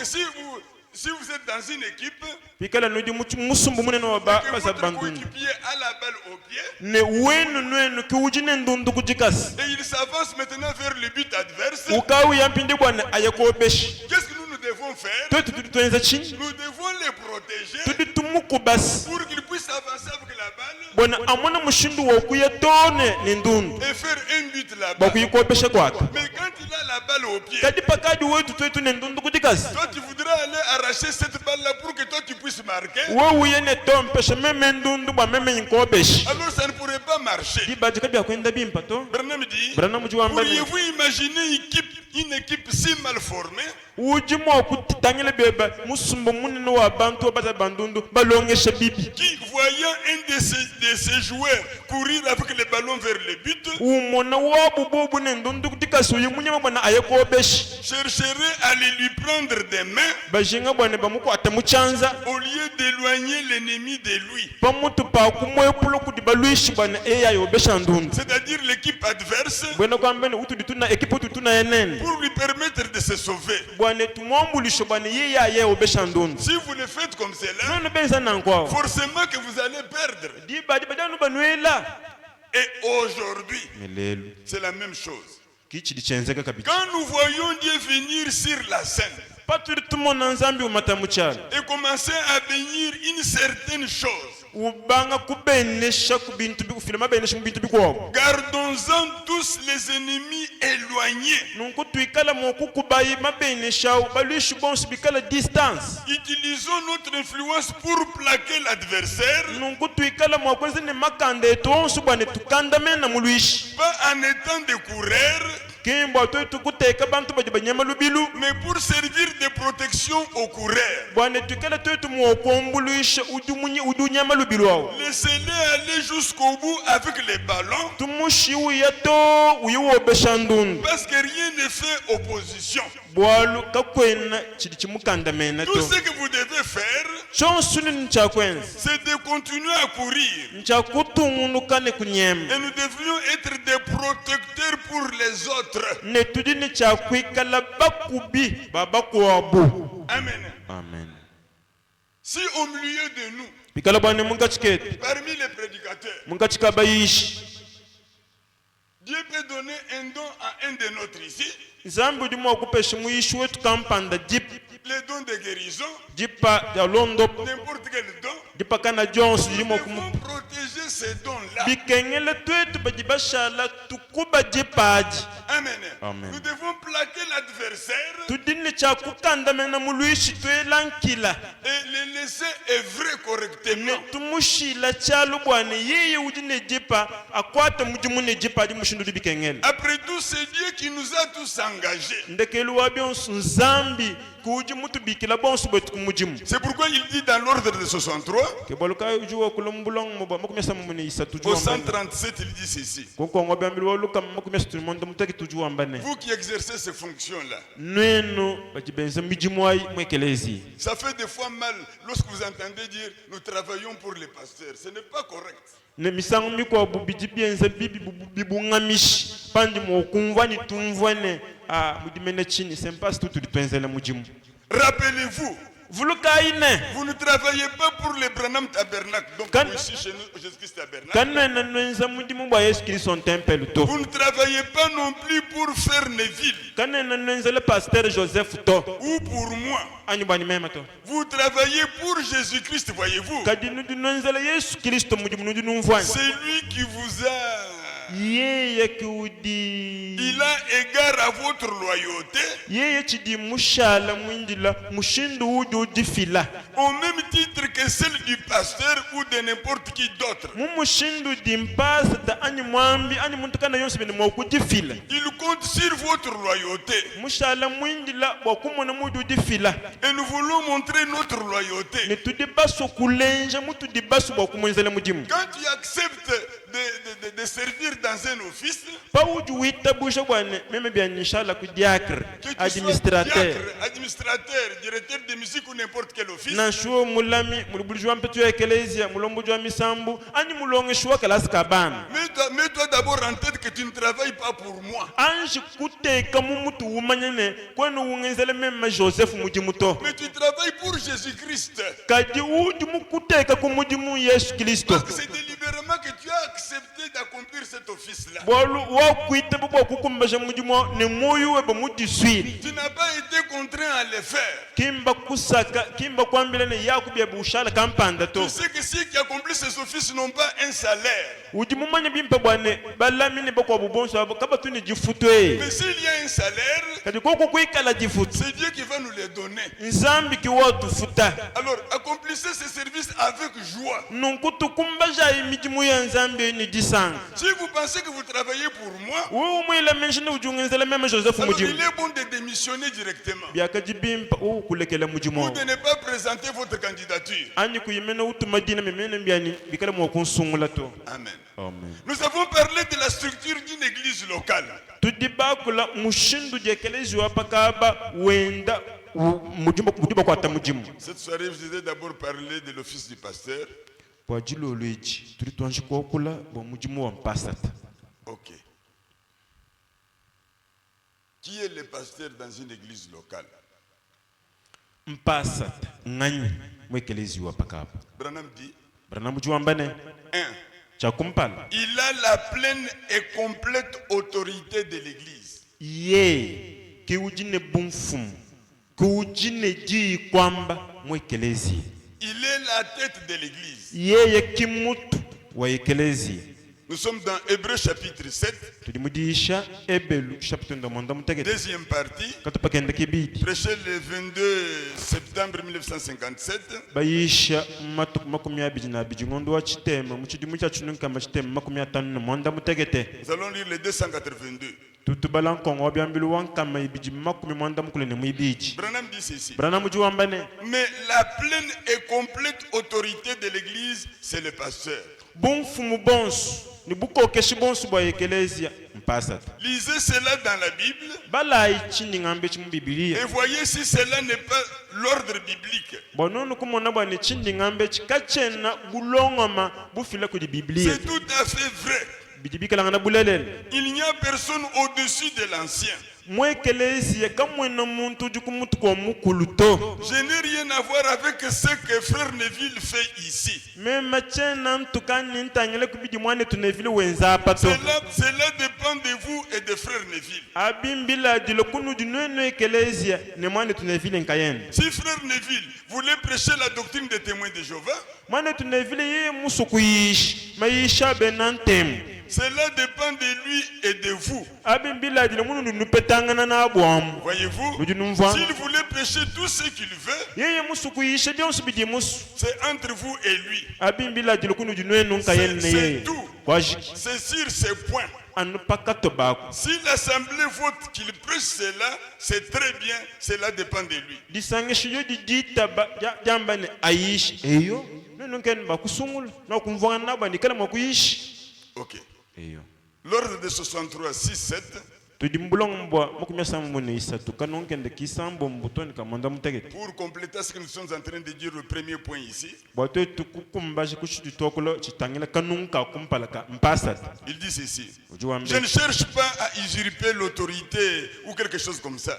si vous êtes dans une équipe, pikala nudi musumbu munene wa que basa votre bandundu coéquipier a la balle au pied, ne wenu nwenu ki ujine ndundu kujikasi et il s'avance maintenant vers le but adverse, ukawi yampindi bwane ayakobeshe qu'est-ce que nous devons faire? twetu tudi twenza chini Nous devons les protéger tudi tumukubasi pour qu'ils puissent avancer avec la balle bwana amona mushindu wokuya tone ni ndundu et faire un but là-bas. bakuyikobeshe kwaka Mais quand il a la balle au pied, kadi pakadi wetu twetu ne ndundu kujikasi toi tu voudrais aller arracher cette balle-là pour que toi tu puisses marquer, wewuye ne tompeshe meme ndundu bwa meme yinkobeshe alors ça ne pourrait pas marcher. dibaji kabi akwenda bimpa to Branham dit, brana muji wambani pourriez-vous imaginer une équipe si mal formée ujimo okutitangile beba musumbu munene wa bantu abata bandundu balongeshe bibi qui, voyant un de ses joueurs courir avec le ballon vers le but, umona wabububu ne ndundu kutikasi uyu munyama bwana ayeko beshi chercherait à les lui prendre des mains bajinga bwana bamukwata muchanza au lieu d'éloigner l'ennemi de lui. pamutu pa kumwepula kuti balwishi bwana eya yobesha ndundu C'est-à-dire l'équipe adverse bwana kwambene utudi tuna ekipa utudi tuna yenene pour lui permettre de se sauver. bwana tumwambulisho bwana yeya ye obesha ndundu Si vous le faites comme cela, nono benza nankwawo forcément que vous allez perdre. diba danu banwela Et aujourd'hui, melelu c'est la même chose. kichi lichenzeka kabisa Quand nous voyons Dieu venir sur la scène patuli tumona nzambi umata muchala et commencer à bénir une certaine chose, ubanga kubenesha kubintu bikufila mabenesha mubintu bikwabo gardons-en tous les ennemis éloignés. nunku tuikala mokukubayi mabenesha balwishi bonsi bikala distance Utilisons notre influence pour plaquer l'adversaire, nunku tuikala mwakwenze ne makanda etu onsu bwane tukandamena mulwishi pas en étant des coureurs, kimbo atu tukuteka bantu baje banyama lubilu mais pour servir de protection aux coureurs. bwane tuikala tu mwokombulwisha udunyama lubilu awo Laissez-les aller jusqu'au bout avec les ballons, tumushi uyato uyiwobesha ndundu parce que rien ne fait opposition. bwalu kakwena chili chimukandamena Tout to ce que vous devez faire, chonsuni nchakwenza c'est de continuer à courir. nchakutungunukane kunyema Et nous devrions être des protecteurs pour les autres. netudi ni chakwikala bakubi babakwabu Amen. amen Si au milieu de nous, bikala bwane mungachikete parmi les prédicateurs, mungachikabayishi Dieu peut donner un don à un de nôtres ici, nzambi udi mwakupesha muyishi wetu kampanda les dons de guérison, jipa ya londo n'importe quel don. jipa kana jonsi Nous jimo devons protéger ces dons-là. bikengele twetu baji bashala tukuba jipaji Amen. Amen. Nous devons plaquer l'adversaire tudini chakukandamena mulwishi twelankila et les laisser œuvrer correctement. netumushila chalo bwane yeye udi nejipa akwata mujimu nejipa adi mushindu di bikengele Après tout, c'est Dieu qui nous a tous engagés. ndekelu wabionsu nzambi kuji mutu bikila bonsu bwetu kumujimu C'est pourquoi il dit dans l'ordre de 63, keboluka ujuwa kulombulong moba makumesa mumuni isa au tujuwa mbane 137, il dit ceci. kukongo byambili waluka makumesa tulimondo mutaki tujuwa mbane Vous qui exercez ces fonctions-là, nwenu bajibenza mijimu ai mwekelezi ça fait des fois mal lorsque vous entendez dire nous travaillons pour les pasteurs. Ce n'est pas correct. ne misango mikwa bubiji bienza bibungamishi pandi mwokumva ni tumvwane mudimene chini sempasi tu tulitwenzela mujimu Rappelez-vous, vuluka ine vous ne travaillez pas pour les Branham Tabernacle, donc Quand- ici chez nous, Jésus-Christ Tabernacle. kanwena nwenza mudimu bwa yesu kristo ntempelu to Vous ne travaillez pas non plus pour faire Neville kanwena nwenza le pasteur joseph to ou pour moi. anyu bwani mema to Vous travaillez pour Jésus-Christ, voyez-vous. kadi nudi nwenzela yesu kristo mudimu nudi numvwani C'est lui qui vous a... yeye kiudi Il a égard à votre loyauté yeye chidi mushala mwindila mushindu udi udifila au même titre que celle du pasteur ou de n'importe qui d'autre. mumushindu dimpasa da ani mwambi ani muntu kana yonse bene mwakudifila Il compte sur votre loyauté. mushala mwindila bwakumona mudi udifila Et nous voulons montrer notre loyauté. netudi baso kulenja mutu di baso bwakumwenzela mudimu Quand tu acceptes de servir dans un office, pa uju witabusha bwane meme bya nishala ku diacre que tu sois administrateur diacre, administrateur, directeur de musique ou n'importe quel office, na shuo mulami mulubulujwa mpetu ya ekelezia mulombujwa misambu ani mulonge shuwa kalasi kabana mets-toi d'abord en tête que tu ne travailles pas pour moi. anji kuteka mumutu wumanyene kwenu wungenzele meme joseph mudimu to Mais tu travailles pour Jésus-Christ. kadi uju mukuteka ku mudimu yesu kristo Parce que c'est délibérément que tu as accepté d'accomplir cet office-là. bwalu wakwita bubwa kukumbaja mudimu ne moyo weba mudiswiri Tu n'as pas été contraint à le faire. kimba kusaka kimba kwambilene yakubya bushala kampanda to Tu sais que ceux qui accomplissent ces offices n'ont pas un salaire. uji mumanya bimpa bwane balamine bakwa bubonso abo kaba tuni jifutwe Mais s'il y a un salaire, kadi koko kuikala jifutu c'est Dieu qui va nous les donner. nzambi kiwotu futa Alors, accomplissez ces services avec joie. nunkutu kumbaja imijimu ya nzambi ni disanga Si vous pensez que vous travaillez pour moi, wewe mwila menshine ujungenzela meme joseph alors mujimu il est bon de démissionner directement. byakaji bimpa kulekela mujimu Ou de ne pas présenter votre candidature. anyi kuyimena utuma dina memene byani bikala mwakunsungula to Amen. amen Nous avons parlé de la structure d'une église locale. tudiba bakula mushindu di ekelezia wapakaba wenda mudiba kwata mudimu. Cette soirée, je voudrais d'abord parler de l'office du pasteur. Kwa jilo lweji tuli twanji kwakula bo mudimu wa mpasata. Ok. Qui est le pasteur dans une église locale? Mpasata ngani mwekelezia wapakaba. Branham dit, Branham juambane 1. chakumpala. Il a la pleine et complète autorité de l'église. Ye kiujine bumfumu kiujine ji kwamba mwekelezia. Il est la tête de l'église. Yeye kimutu wa ekelezia. Nous sommes dans Hébreux chapitre 7. Tulimudisha ebelu chapitre ndamanda mutegete. Deuxième partie. Katupakenda kibidi. Prêché le 22 septembre 1957. Bayisha makumi abiri na abiri ngondo wa chitema muchidimu cha chununka chitema makumi atanu na mwanda mutegete. Nous allons lire le 282. Tutubala nkongo wabyambilu wankama ibiji makumi mwanda mukule ne mwibiji. Branham dit ceci. Branham juambane. Mais la pleine et complète autorité de l'église, c'est le pasteur. Bumfumu bonsu ni buko keshi bonsu bwa ekelezia mpasata. Lisez cela dans la Bible. Bala ichini ngambe chimu Biblia. Et voyez si cela n'est pas l'ordre biblique. Bonono kumona bwa ni chindi ngambe chikachena bulongoma bufila ku di Biblia. C'est tout à fait vrai. Bidibikala ngana bulelele. Il n'y a personne au-dessus de l'ancien. Mwekelezia kamwena muntu jukumutu kwa mukuluto. Je n'ai rien à voir avec ce que frère Neville fait ici. Mema chena mtukani ntangele kubidi mwane tunevile wenza apato. Cela dépend de vous et de frère Neville. Abimbila dilokunu dinweno ekelezia ne mwane tunevile nkayene. Si frère Neville voulait prêcher la doctrine des témoins de Jéhovah, mwane tunevile yeye musukuishi maisha benantemu. cela dépend de lui et de vous. Voyez-vous, s'il voulait prêcher tout ce qu'il veut, c'est entre vous et lui. C'est tout. C'est sur ce point. Si l'assemblée vote qu'il prêche cela, c'est très bien, cela dépend de lui. Ok. L'ordre de 63, 6, 7. Pour compléter ce que nous sommes en train de dire, le premier point ici, il dit ceci. Je ne cherche pas à usurper l'autorité ou quelque chose comme ça.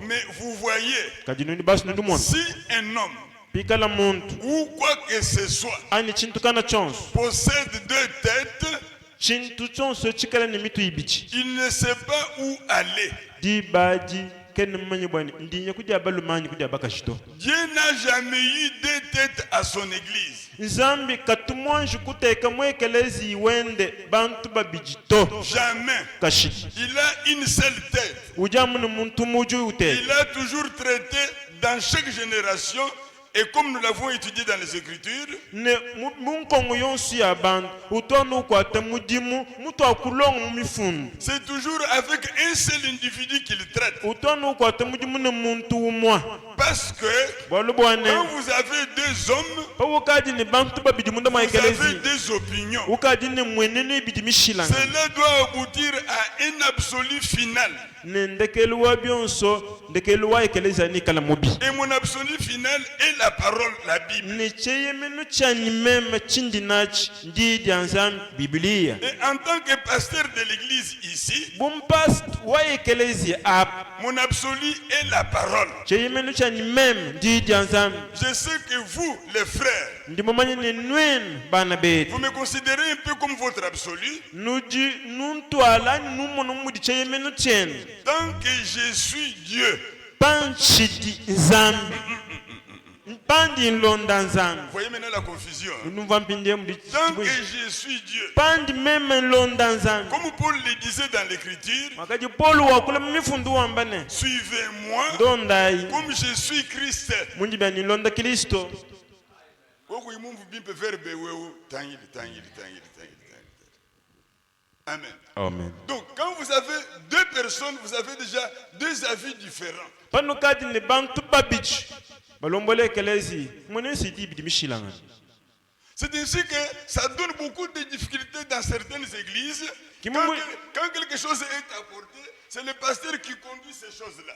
Mais vous voyez, si un homme ou quoi que ce soit possède deux têtes, il ne sait pas où aller. Dieu n'a jamais eu deux têtes à son église. Jamais. Il a une seule tête. Il a toujours traité dans chaque génération. Et comme nous l'avons étudié dans les Écritures, c'est toujours avec un seul individu qu'il traite. Parce que quand vous avez deux hommes, vous avez des opinions. Cela doit aboutir à un absolu final. Et mon absolu final est la parole, la Bible. Et en tant que pasteur de l'église ici, mon absolu est la parole. Je sais que vous, les frères, vous me considérez un peu comme votre absolu. Tant que je suis Dieu. Vous voyez maintenant la confusion. Tant que je suis Dieu. Comme Paul le disait dans l'écriture, suivez-moi comme je suis Christ. Amen. Amen. Donc, quand vous avez deux personnes, vous avez déjà deux avis différents. C'est ainsi que ça donne beaucoup de difficultés dans certaines églises. Qui Quand, mou- quand quelque chose est apporté, c'est le pasteur qui conduit ces choses-là.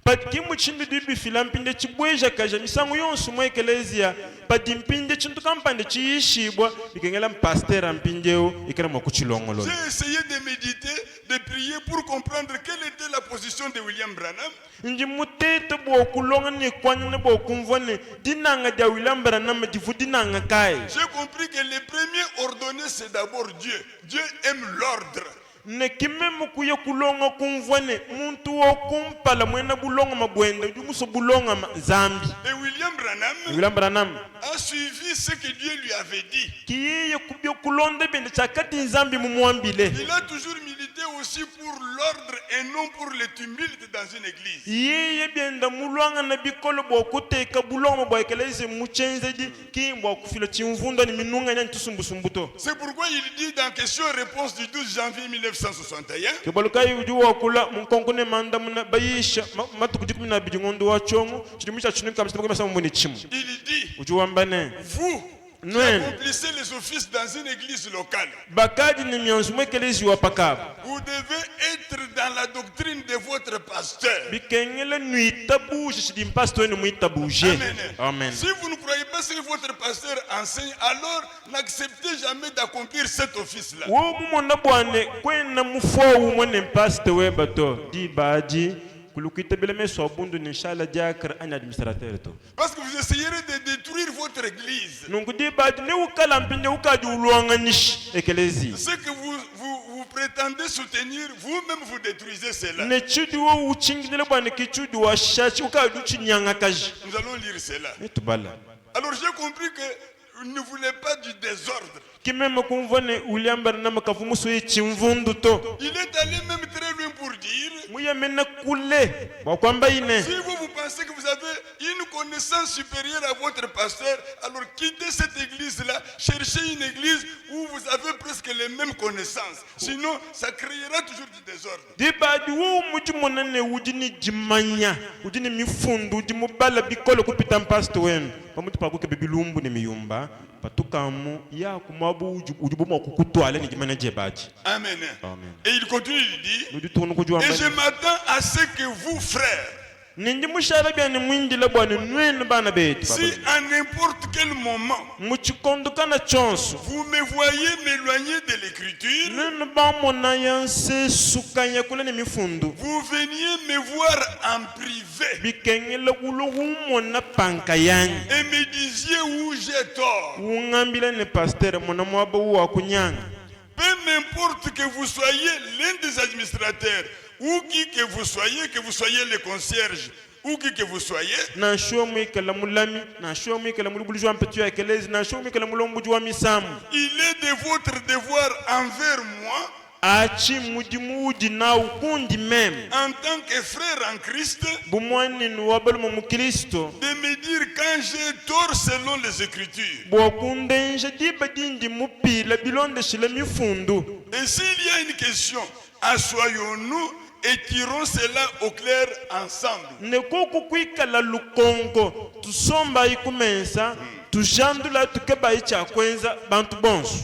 Pat kimu chindu dibi filampinde chibweja kaja misangu yonsu mwa ekelezia pati mpinde chintu kampande chiishibwa bikengela mpastera mpindeo ikera mwa kuchilongolo. J'ai essayé de méditer, de prier pour comprendre quelle était la position de William Branham. Nji mutete bwa kulonga ni kwanyane bwa kumvone dinanga dia William Branham difu dinanga kai. J'ai compris que le premier ordonné c'est d'abord Dieu. Dieu aime l'ordre. Ne kimemu kuye kulonga kumvone muntu wo kumpala mwena bulonga mabwenda jumuso bulonga zambi. Et William Branham a suivi ce que Dieu lui avait dit. kiye kubyo kulonda bende chakati nzambi mumwambile. Il a toujours milité aussi pour l'ordre et non pour le tumulte dans une église. Yeye byenda mulwanga na bikolo bwa kuteka bulonga bwa ekeleze muchenze di kimbwa kufila chimvunda ni minunga nyanyi tusumbusumbuto. C'est pourquoi il dit dans question-réponse du 12 janvier 1961 Kebalukai ujuwa kula munkonkone manda muna bayisha matuku 12 ngondo wa chongo chidimisha chinuka msitaka masa mboni chimu. il dit Ujuwa mbane vous qui Noël. accomplissez les offices dans une église locale, Bakadi ni myanzu mwekelezi wa pakaba. vous devez être dans la doctrine de votre pasteur. Bikengele nuita buje chidimpasto ni muita buje. Amen. Amen. Si vous ne croyez pas ce que votre pasteur enseigne, alors n'acceptez jamais d'accomplir cet office-là. Wo mumona bwane kwena mufo umone paste webato di baji kulukita beleme so bundu ni shala jakar an administrateur to. Parce que vous essayerez de détruire votre église. Nungu di baji ne ukala mpinde ukaji uluanga nish ekelezi. Ce que vous prétendez soutenir, vous-même vous détruisez cela. Ne chudi wo uchingile bwane kichudi wa shachi ukaji uchinyanga kaji. Nous allons lire cela. Netubala. Alors j'ai compris que vous ne voulez pas du désordre. Kimeme kumvone William Branham kavumuso yechimvundu to. Il est allé même très loin pour dire, Muya mena kule wakwamba ine. si vous pensez que vous avez une connaissance supérieure à votre pasteur, alors quittez cette église-là, cherchez une église où vous avez presque les mêmes connaissances. Sinon, ça créera toujours du désordre. Dibadi wo muji monane ujini jimanya ujini mifundu ujimubala bikolo kupita mpasto wenu pamuti pakuke bibilumbu ni miyumba patukamu ya kumabu ujubumu kukutwale ni jimana jebaji. Amen. Amen. Et il continue, il dit, Nuditunu kujua et je mbani m'attends à ce que vous, frères, ninji mushara byani mwindi la bwana nwenu bana betu si à n'importe quel moment muchikondukana chonso vous me voyez m'éloigner de l'écriture, nenu bamona yanse sukanya kule ni mifundu vous veniez me voir en privé bikengele ulumona panka yanyi et me disiez où j'ai tort. ungambile ni pasteur mona mwaba wa kunyanga. Peu m'importe que vous soyez l'un des administrateurs ou qui que vous soyez le concierge ou qui que vous soyez, Na show mwikala mulami na show mwikala mulubulujwa mpetu ya kelezi na show mwikala mulombuju misamu il est de votre devoir envers moi achi muji na ukundi meme en tant que frère en Christ bumwani ni wabalumu mukristo de me dire quand j'ai tort selon les Écritures. bwakundenje diba dindi mupila bilonde shile mifundu. Et s'il y a une question, assoyons-nous et tirons cela au clair ensemble. Ne kuku kwikala lukongo tusomba ikumensa tujandula tukeba icha kwenza bantu bonsu.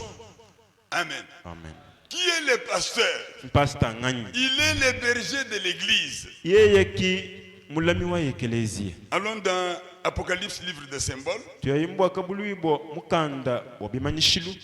Amen. Amen. Qui est le pasteur? Pastor ngani Il est le berger de l'église. yeye ki mulami wa ekelezi. Allons dans Apocalypse, livre des symboles. Tuyayimbwa kabuluibo mukanda wabimanishilu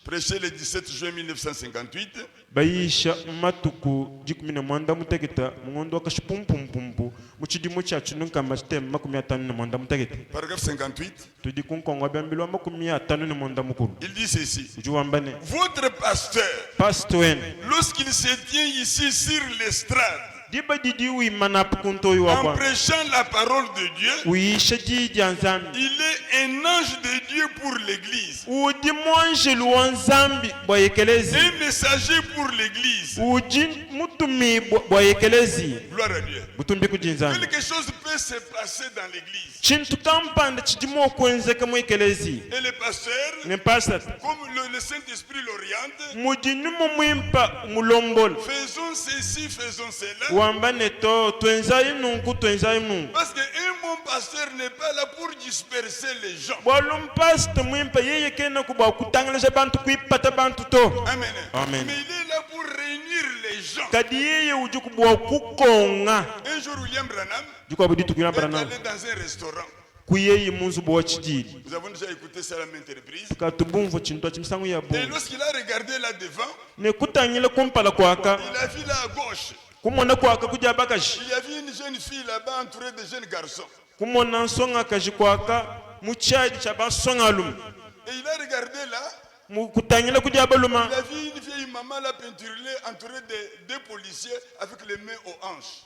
Prêché le 17 juin 1958. bayisha matuku 10 mutegeta mungondo akashipumpumpu muchidimu chachu nunkamba stem 50 mutegeta Paragraphe 58. tudi kunkongo byambilwa 50 mukuru Il dit ceci. ujuwambane Votre pasteur, pastor lorsqu'il se tient ici sur l'estrade, diba didi uimana pukunto en wakwa prêchant la parole de Dieu, uisha jiji anzambi il est un ange de Dieu pour l'église, udi mwanjelu wa nzambi bwa yekelezi un messager pour l'église. uji mutumi bwa yekelezi Gloire à Dieu. butumbi kujinzambi Quelque chose peut se passer dans l'église. chintu kampanda chidimu okwenzeka mu yekelezi Et le pasteur, ne pastor comme le Saint-Esprit l'oriente, mudinumu mwimpa mulombola faisons ceci, faisons cela. wambane to twenzayi nungu twenzayi nungu Parce qu'à un bon pasteur n'est pas là pour disperser les gens. Amen. Amen. Mais il est là pour réunir les gens. Un jour, William Branham est allé dans un restaurant. Nous avons déjà écouté ça à la entreprise. Et lorsqu'il a regardé là devant, il a vu là à gauche, il y avait une jeune fille là-bas entourée de jeunes garçons. Et il a regardé là, il a vu une vieille maman là peinturée entourée de deux policiers avec les mains aux hanches.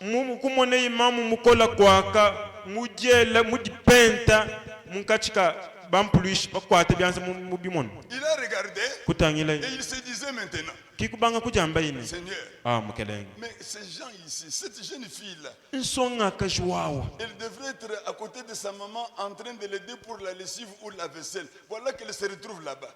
Il a regardé et il se disait maintenant, Seigneur, mais ces gens ici, cette jeune fille-là, elle devrait être à côté de sa maman en train de l'aider pour la lessive ou la vaisselle. Voilà qu'elle se retrouve là-bas.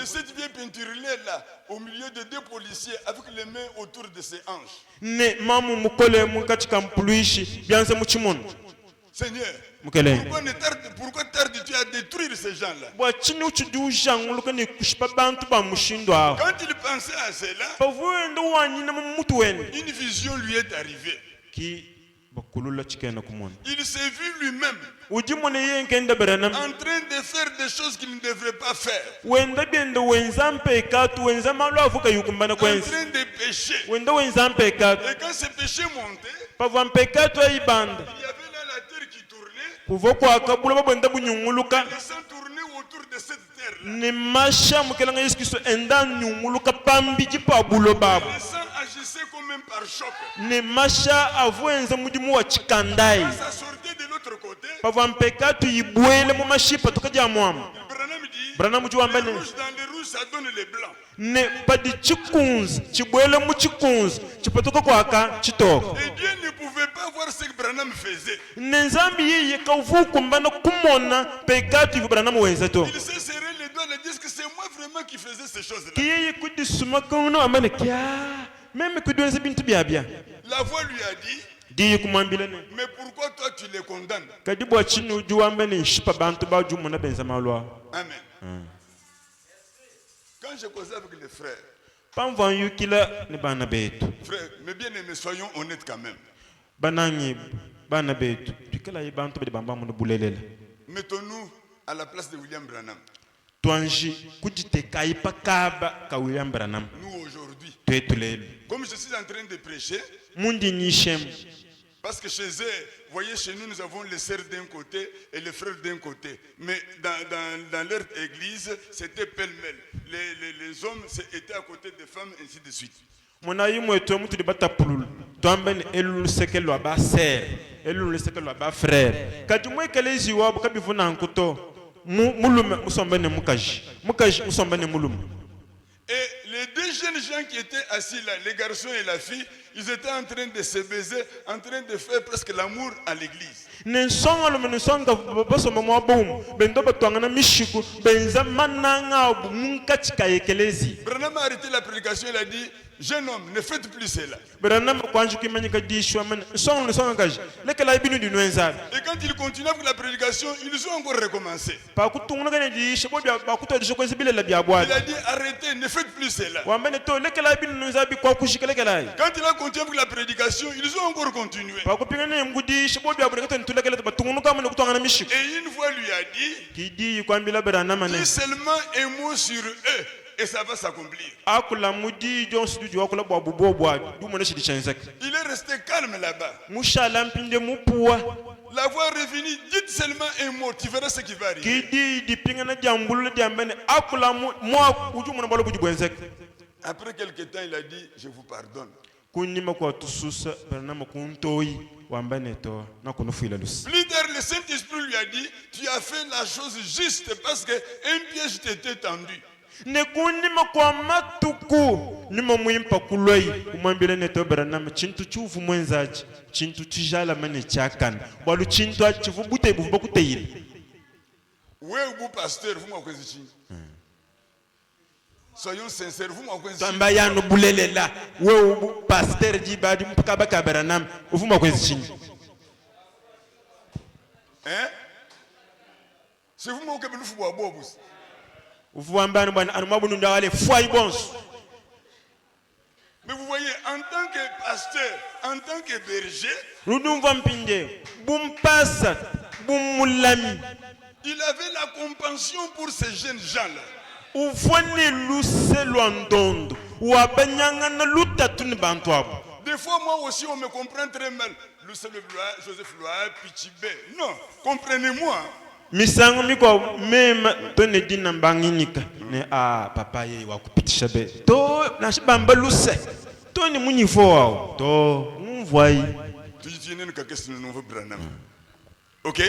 Et cette vieille peinturée là, au milieu de deux policiers avec les mains autour de ses hanches. Seigneur, pourquoi tardes-tu à détruire ces gens-là? Quand il pensait à cela, une vision lui est arrivée. Il s'est vu lui-même en train de faire des choses qu'il ne devrait pas faire. En train de pécher. Et quand ce péché montait, il y avait là la terre qui tournait. Et le sang tournait autour de cette terre-là. Le sang agissait comme un pare-choc. Quand ça sortait de l'autre côté, Branham dit, le rouge dans le rouge, ça donne les blancs. Et Dieu ne pouvait pas voir ce que Branham faisait. Il s'est serré les doigts et dit que c'est moi vraiment qui faisais ces choses-là. La voix lui a dit, mais pourquoi toi tu les condamnes? Amen. Quand je causais avec les frères, frères, mes bien-aimés, soyons honnêtes quand même. Mettons-nous à la place de William Branham. Nous aujourd'hui, comme je suis en train de prêcher, parce que chez eux, vous voyez, chez nous, nous avons les sœurs d'un côté et les frères d'un côté. Mais dans leur église, c'était pêle-mêle. Les hommes étaient à côté des femmes, ainsi de suite. Et les deux jeunes gens qui étaient assis là, les garçons et la fille, ils étaient en train de se baiser, en train de faire presque l'amour à l'église. Branham a arrêté la prédication, il a dit, jeune homme, ne faites plus cela. Et quand il continue avec la prédication, ils ont encore recommencé. Il a dit, arrêtez, ne faites plus cela. Quand il a continué avec la prédication, ils ont encore continué. Et une fois lui a dit, dis seulement un mot sur eux et ça va s'accomplir. Il est resté calme là-bas. La voix est revenue, dites seulement un mot, tu verras ce qui va arriver. Après quelque temps, il a dit, je vous pardonne. Plus tard, le Saint-Esprit lui a dit, tu as fait la chose juste parce qu'un piège t'était tendu. Ouais, vous pasteur, vous m'avez dit. Soyons sincères, vous m'avez tamba yano bulelela wewe pasteur di badi mpaka Branham uvuma kwezi chini. Hein? C'est vous m'avez que vous boire bobus. Uvuambani bwana anumabunu ndawale foi bons. Mais vous voyez, en tant que pasteur, en tant que berger, Ludumva mpinde bumpasa bumulami. il avait la compassion pour ces jeunes gens-là. Ufone luse lwandondo wabanyangana lutatuni bantu abo. Des fois, moi aussi, on me comprend très mal. Lucien Leblois, Joseph Loa, Pichibé. Non, comprenez-moi. Misango miko mema tone dina mbanginika ne papa ye wakupitisha be to nashibamba luse to ni munyifo wao to mvwai. Ok?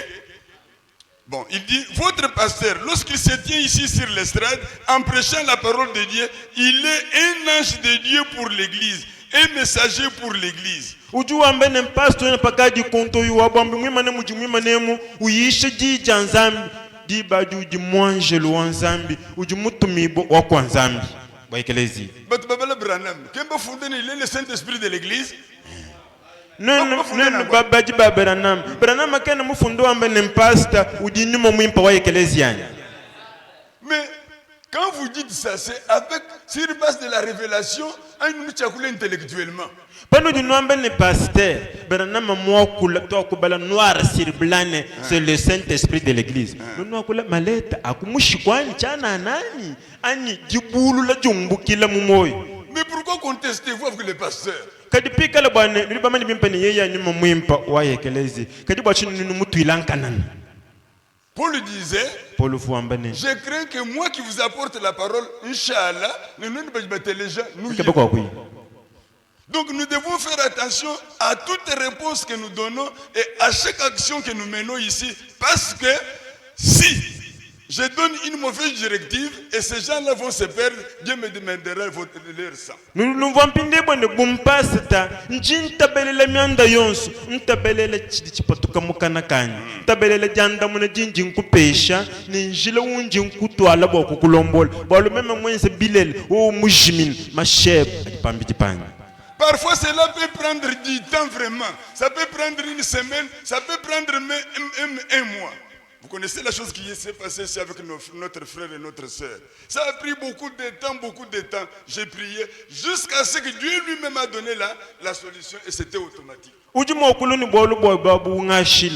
Bon, il dit, votre pasteur, lorsqu'il se tient ici sur l'estrade, en prêchant la parole de Dieu, il est un ange de Dieu pour l'église, un messager pour l'église. Ujua mbene pastor na pakadi konto yuwa bambi mwima nemu jumwima nemu uyishe di janzambi di badu di mwanje luwanzambi ujumutumibo wakwanzambi wa ekelezi. But Babala Branham, Kemba Fonden, il est le Saint-Esprit de l'église. Non, babaji Branham. Branham akena mufundo mbene pastor udini mo mwimpa wa ekelezi yani. Mais quand vous dites ça, c'est avec sur base de la révélation, un nous intellectuellement. Pano du nom ben pasteur, Branham mwakula to akubala noir sur blanc, c'est le Saint-Esprit de l'église. Nous akula maleta akumushikwanyi chana nani ani jibulu la jumbukila mumoyo. Mais pourquoi contestez-vous avec le pasteur? Kadi pika la bwana nilibamani bimpani yeye ni mwimpa wa ekelezi. Kadi bwachi nunu mutu ilankanana. Paul disait, je crains que moi qui vous apporte la parole, Inch'Allah, nous ne pas les gens, nous. Donc nous devons faire attention à toutes les réponses que nous donnons et à chaque action que nous menons ici. Parce que si je donne une mauvaise directive et ces gens-là vont se perdre, Dieu me demandera leur sang. Nous vont pinde bonne bumpasta, njinta belele mianda yonsu, ntabelele chipatuka mukana kanyi. Tabelele janda muna jinjin kupesha, ninjila unji nkutwala bo kukulombola. Balo meme mwense bilele o mujimin masheb pambi dipani. Parfois cela peut prendre du temps vraiment. Ça peut prendre une semaine, ça peut prendre même un mois. Vous connaissez la chose qui s'est passée ici avec notre frère et notre soeur. Ça a pris beaucoup de temps. J'ai prié jusqu'à ce que Dieu lui-même a donné la solution et c'était automatique. Ujimo kuluni bolu boy babu ngashil.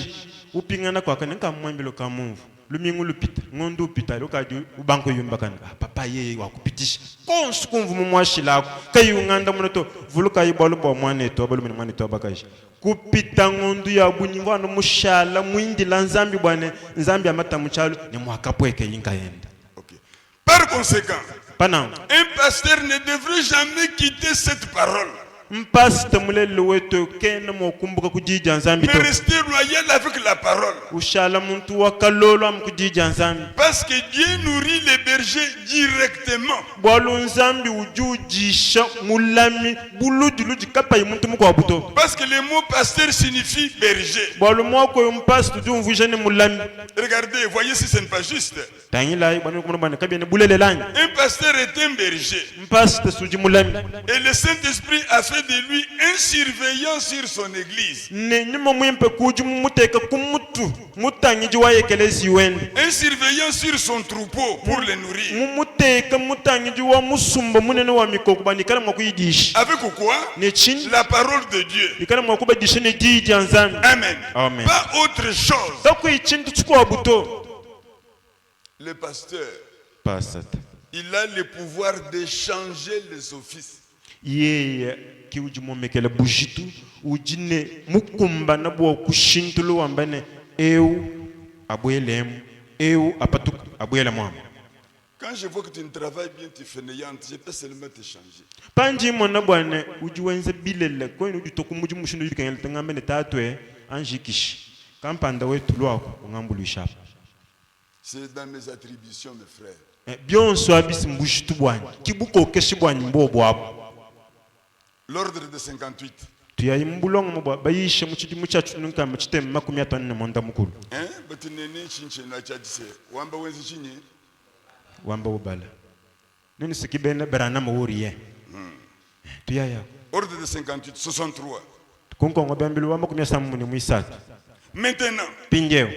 Upingana kwa kanenka mwambilo kamungu. Lumingu lupita, ngondu upita, lokadi ubanko yumbakana. Papa ye wakupitisha. Konsu kumvu mwashila kayi unganda munoto vuluka yibolu bo mwane to bolu mwane to bakaji. Kupita ngondu ya bunyingo ano mushala mwindi la nzambi bwane nzambi amata muchalo ni mwakapweke yinka yenda. Okay. Par conséquent, Panang. Un pasteur ne devrait jamais quitter cette parole. Mais rester loyal avec la parole. Parce que Dieu nourrit les bergers directement. Parce que le mot pasteur signifie berger. Regardez, voyez si ce n'est pas juste. Un pasteur est un berger. Et le Saint-Esprit a fait de lui un surveillant sur son église. Un surveillant sur son troupeau pour le nourrir. Avec quoi? La parole de Dieu. Amen. Amen. Pas autre chose. Le pasteur, il a le pouvoir de changer les offices. Quand je vois que tu ne travailles bien, tu es fainéante, je peux seulement te changer. C'est dans mes attributions, mes frères. L'ordre de 58. nini sikibene Branham wuriye tuyaya Ordre de 58, 63. kunkongo bembili wa makumya samuni muisatu Maintenant, pinjeo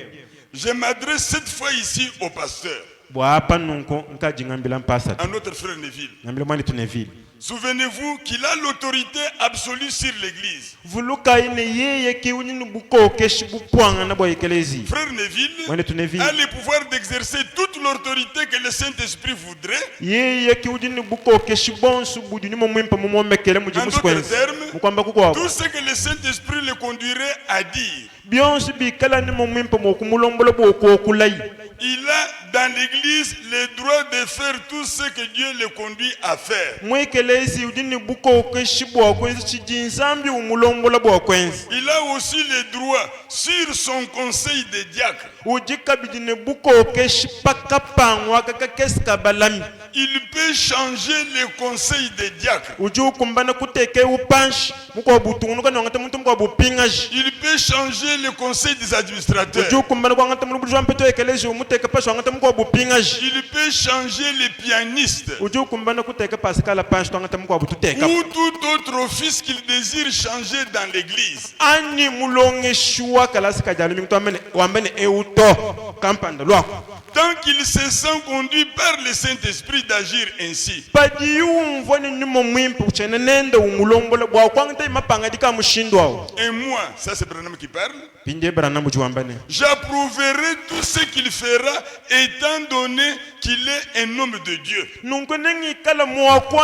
je m'adresse cette fois ici au pasteur, bwapa nunko nkajingambila mpasatu à notre frère Neville. ngambila mwani tunevile Souvenez-vous qu'il a l'autorité absolue sur l'église. vuluka ine yeye kiunini bukokeshi bupwanga na bwa ekelezi Frère Neville mwani tunevile a le pouvoir d'exercer toute l'autorité que le Saint-Esprit voudrait. yeye kiunini bukokeshi bonsu budini momwimpa momomekele En mujimusi d'autres kwenzi termes, mukwamba kukwako tout ce que le Saint-Esprit le conduirait à dire. byonsi bikala ni momwimpa mokumulombola bwokwokulai Il a dans l'église le droit de faire tout ce que Dieu le conduit à faire. mwekelezi udini bukokeshi bwakwenzi chijinsambi umulombola bwakwenzi Il a aussi le droit sur son conseil de diacre. ujikabidine bukokeshi pakapangwa kakakesika balami Il peut changer le conseil des diacres. uji ukumbana kuteke upanshi mukwa butungunuka nongata muntu mukwa bupingaji Il peut changer le conseil des administrateurs. uji ukumbana kwa ngata mulubulizwa mpeto ekelezi umuteke pashi wangata mukwa bupingaji Il peut changer les pianistes uji ukumbana kuteke pasikala panshi twangata mukwa bututeka ou tout autre office qu'il désire changer dans l'église. ani mulongeshiwa kalasi kajali mintu wambene euto kampanda lwako Tant qu'il se sent conduit par le Saint-Esprit d'agir ainsi. padiyumva ni nimo mwimpu chene nende umulombola bwakwangata imapanga dika mushindwa Et moi, ça c'est Branham qui parle, pinje Branham juambane j'approuverai tout ce qu'il fera étant donné qu'il est un homme de Dieu. nunko nengi kala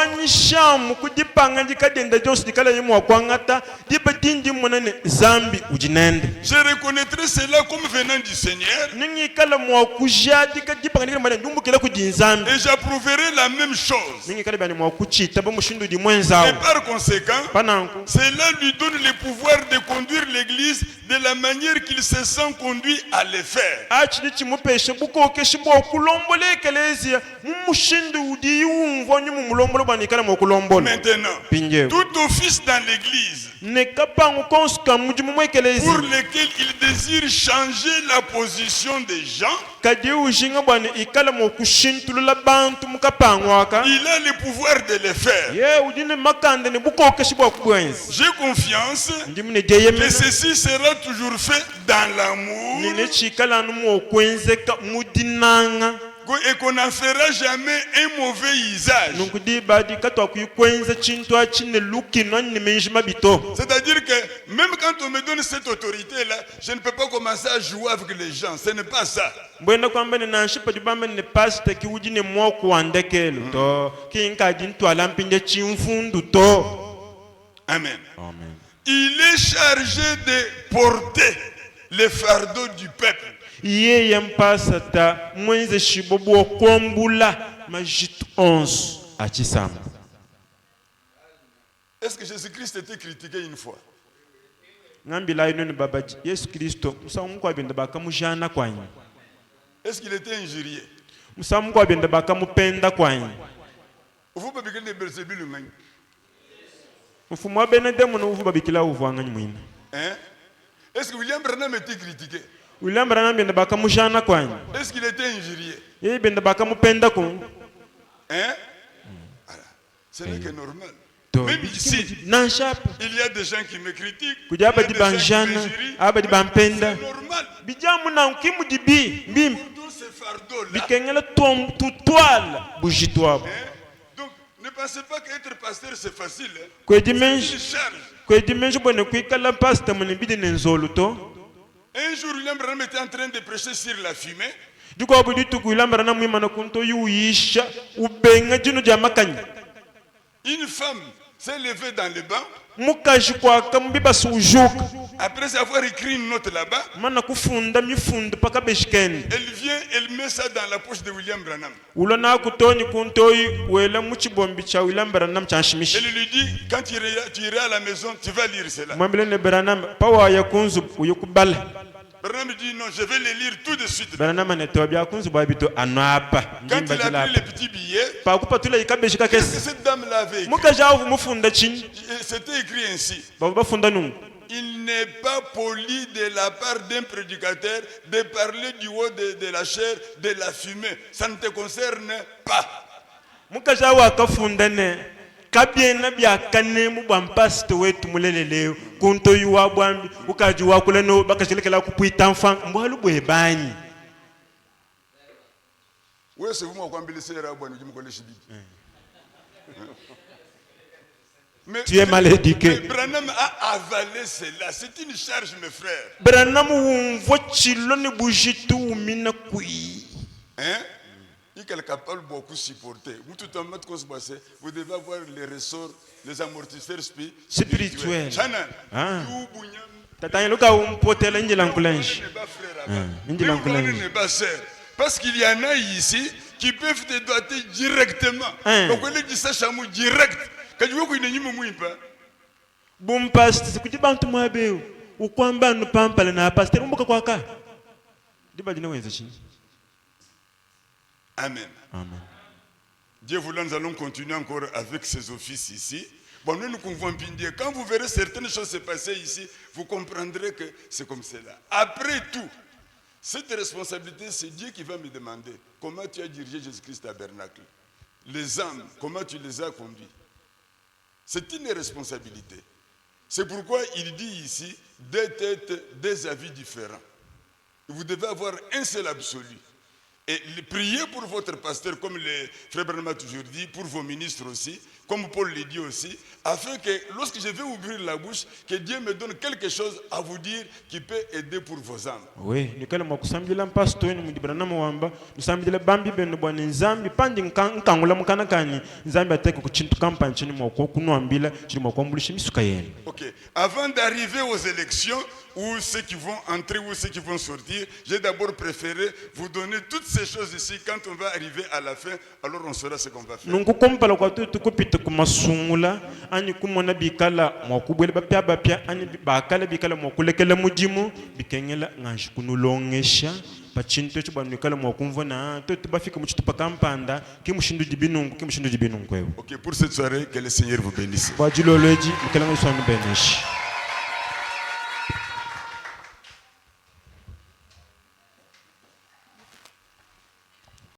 mwakwanyishamu kudipanga dikadenda jonsi dikala ye mwakwangata dipa dindi monane zambi ujinende Je reconnaîtrai cela comme venant du Seigneur nengi kala mwakuja dikadipanga dikala mwana ndumbukila kudinzambi et j'approuverai la même chose. nengi kala bani mwakuchita bamushindu di Et mwenzao par conséquent, pananko cela lui donne le pouvoir de conduire l'église de la manière qu'il se sent conduit à le faire. achidi chimupeshe bukokeshi bwokulombola ekelezia mumushindu udiyumva ni mumulombola bwanikala mwokulombola Maintenant, pinje tout office dans l'église nekapangu konsuka muji mumwe ekelezi pour lequel il désire changer la position des gens, kadi ujinga bwana ikala mwokushintulula bantu mukapangwaka il a le pouvoir de le faire. ye udine makande ne bukokeshi bwakubwenzi J'ai confiance ndimune que deyemena ceci sera toujours fait dans l'amour nine chikala nu mwokwenzeka mudinanga et qu'on n'en fera jamais un mauvais usage. nunkudi badi katwa kuikwenza chintu achine lukino nimenjima bito C'est-à-dire que même quand on me donne cette autorité-là, je ne peux pas commencer à jouer avec les gens. Ce n'est pas ça. mbwenda kwamba ne nanshipa dibamba ne pastor ki ujine mwokuwandekelo to kinkadi ntwala mpinde chimfundu to Amen. amen Il est chargé de porter le fardeau du peuple. yeye mpasata mwenze shibobu okombula majitu 11 achisamba Est-ce que Jésus-Christ était critiqué une fois? ngambila ino ni baba Yesu Kristo musamu kwa benda bakamujana kwanyi Est-ce qu'il était injurié? musamu kwa benda bakamupenda kwanyi Vous pouvez dire de Belzébul, mfumu wa benedemu no uvu babikila uvu anganyi mwina hein? Est-ce que William Branham était critiqué? William Branham benda bakamujana kwanyi Est-ce qu'il était injurié? yeye benda bakamupenda ko Hein? Voilà. Ce n'est que normal. to Même ici, nanshapa il y a des gens qui me critiquent. Il y kuja a abadi des gens qui banjana me jurient. abadi bampenda C'est normal. bijamu na ukimu dibi mbim Tout ce fardeau-là. bikengela tutwala bujitwabo Hein? Donc, ne pensez pas qu'être pasteur, c'est facile. Hein? kwedimenshi C'est une charge. kwedimenshi bwana kwikala pastor munibidi nenzolu to Un jour, William Branham était en train de prêcher sur la fumée. diko budi tukuilambara na mwima na kunto yuyisha ubenga jino ja makanyi Une femme s'est levée dans le banc. mukaji kwaka mubiba sujuka Après avoir écrit une note là-bas, mana kufunda mifundu paka beshikeni elle vient, elle met ça dans la poche de William Branham. ulo na kutoni kuntoyi wela muchibombi cha wilambara nam chanshimishi Elle lui dit, quand tu iras à la maison, tu vas lire cela. mwambile ne baranam pawa ya kunzu uyukubala Branham dit, non, je vais le lire tout de suite. baranam ne tobya kunzu babito anapa Quand njimba il a jila pris les petits billets, pa kupatula ikabeshika qu'est-ce que kesi cette dame-là avait écrit? mukaji avu mufunda chini Et c'était écrit ainsi. baba bafunda nungu Il n'est pas poli de la part d'un prédicateur de parler du haut de la chair, de la fumée. Ça ne te concerne pas. mukaja wakafunda ne kabyena byakane mu bwampaste wetu muleleleo kunto yuwa bwambi ukaji wakule no bakashelekela kupuita mfa mbwalu bwebanyi. Ouais, c'est vous moi quand le sera bon, je me connais chez Mais tu es mal éduqué. Branham a avalé cela, c'est une charge mes frères. Branham wumvochilo ne bujitu umina kui. Hein? Il est capable de beaucoup supporter. Vous devez avoir les ressorts, les amortisseurs spirituels. Ah. Tata luka umpotela njila nkulenji. Njila nkulenji. Parce qu'il y en a ici qui peuvent te doter directement. Donc on dit ça chameau direct. Quand tu vois qu'il n'y a pas. Bon pasteur, c'est que tu bantu mwabeu. Ukwamba nupampale na pasteur umbuka kwaka. Diba dina wenza chini. Amen. Amen. Dieu voulant, nous allons continuer encore avec ces offices ici. Bon, nous pouvons dire, quand vous verrez certaines choses se passer ici, vous comprendrez que c'est comme cela. Après tout, cette responsabilité, c'est Dieu qui va me demander comment tu as dirigé Jésus-Christ tabernacle. Les âmes, comment tu les as conduits. C'est une responsabilité. C'est pourquoi il dit ici, deux têtes, deux avis différents. Vous devez avoir un seul absolu. Et priez pour votre pasteur, comme le frère Branham a toujours dit, pour vos ministres aussi, comme Paul l'a dit aussi, afin que lorsque je vais ouvrir la bouche, que Dieu me donne quelque chose à vous dire qui peut aider pour vos âmes. Oui, nous allons kusambila pasteur ni Branham wamba, kusambila bambi beno bwana nzambi pandi nkangula mukanakani nzambi ateke kuchintu kampani chini mwako kunwambila chini mwako mbulishi misuka yenu. OK. Avant d'arriver aux élections ou ceux qui vont entrer ou ceux qui vont sortir, j'ai d'abord préféré vous donner toutes ces choses ici. Quand on va arriver à la fin, alors on saura ce qu'on va faire. Nungu kompala kwa tutu kupita kumasungula ani kumona bikala mwakubwele bapya bapya ani bakala bikala mwakulekela mujimu bikengela nganji kunulongesha pachinto cyo banukala mwakumvona tutu bafika muchitupa kampanda kimushindu dibinungu kwewe. OK, pour cette soirée, que le Seigneur vous bénisse. Kwa jilo leji mkala nguswanu beneshi.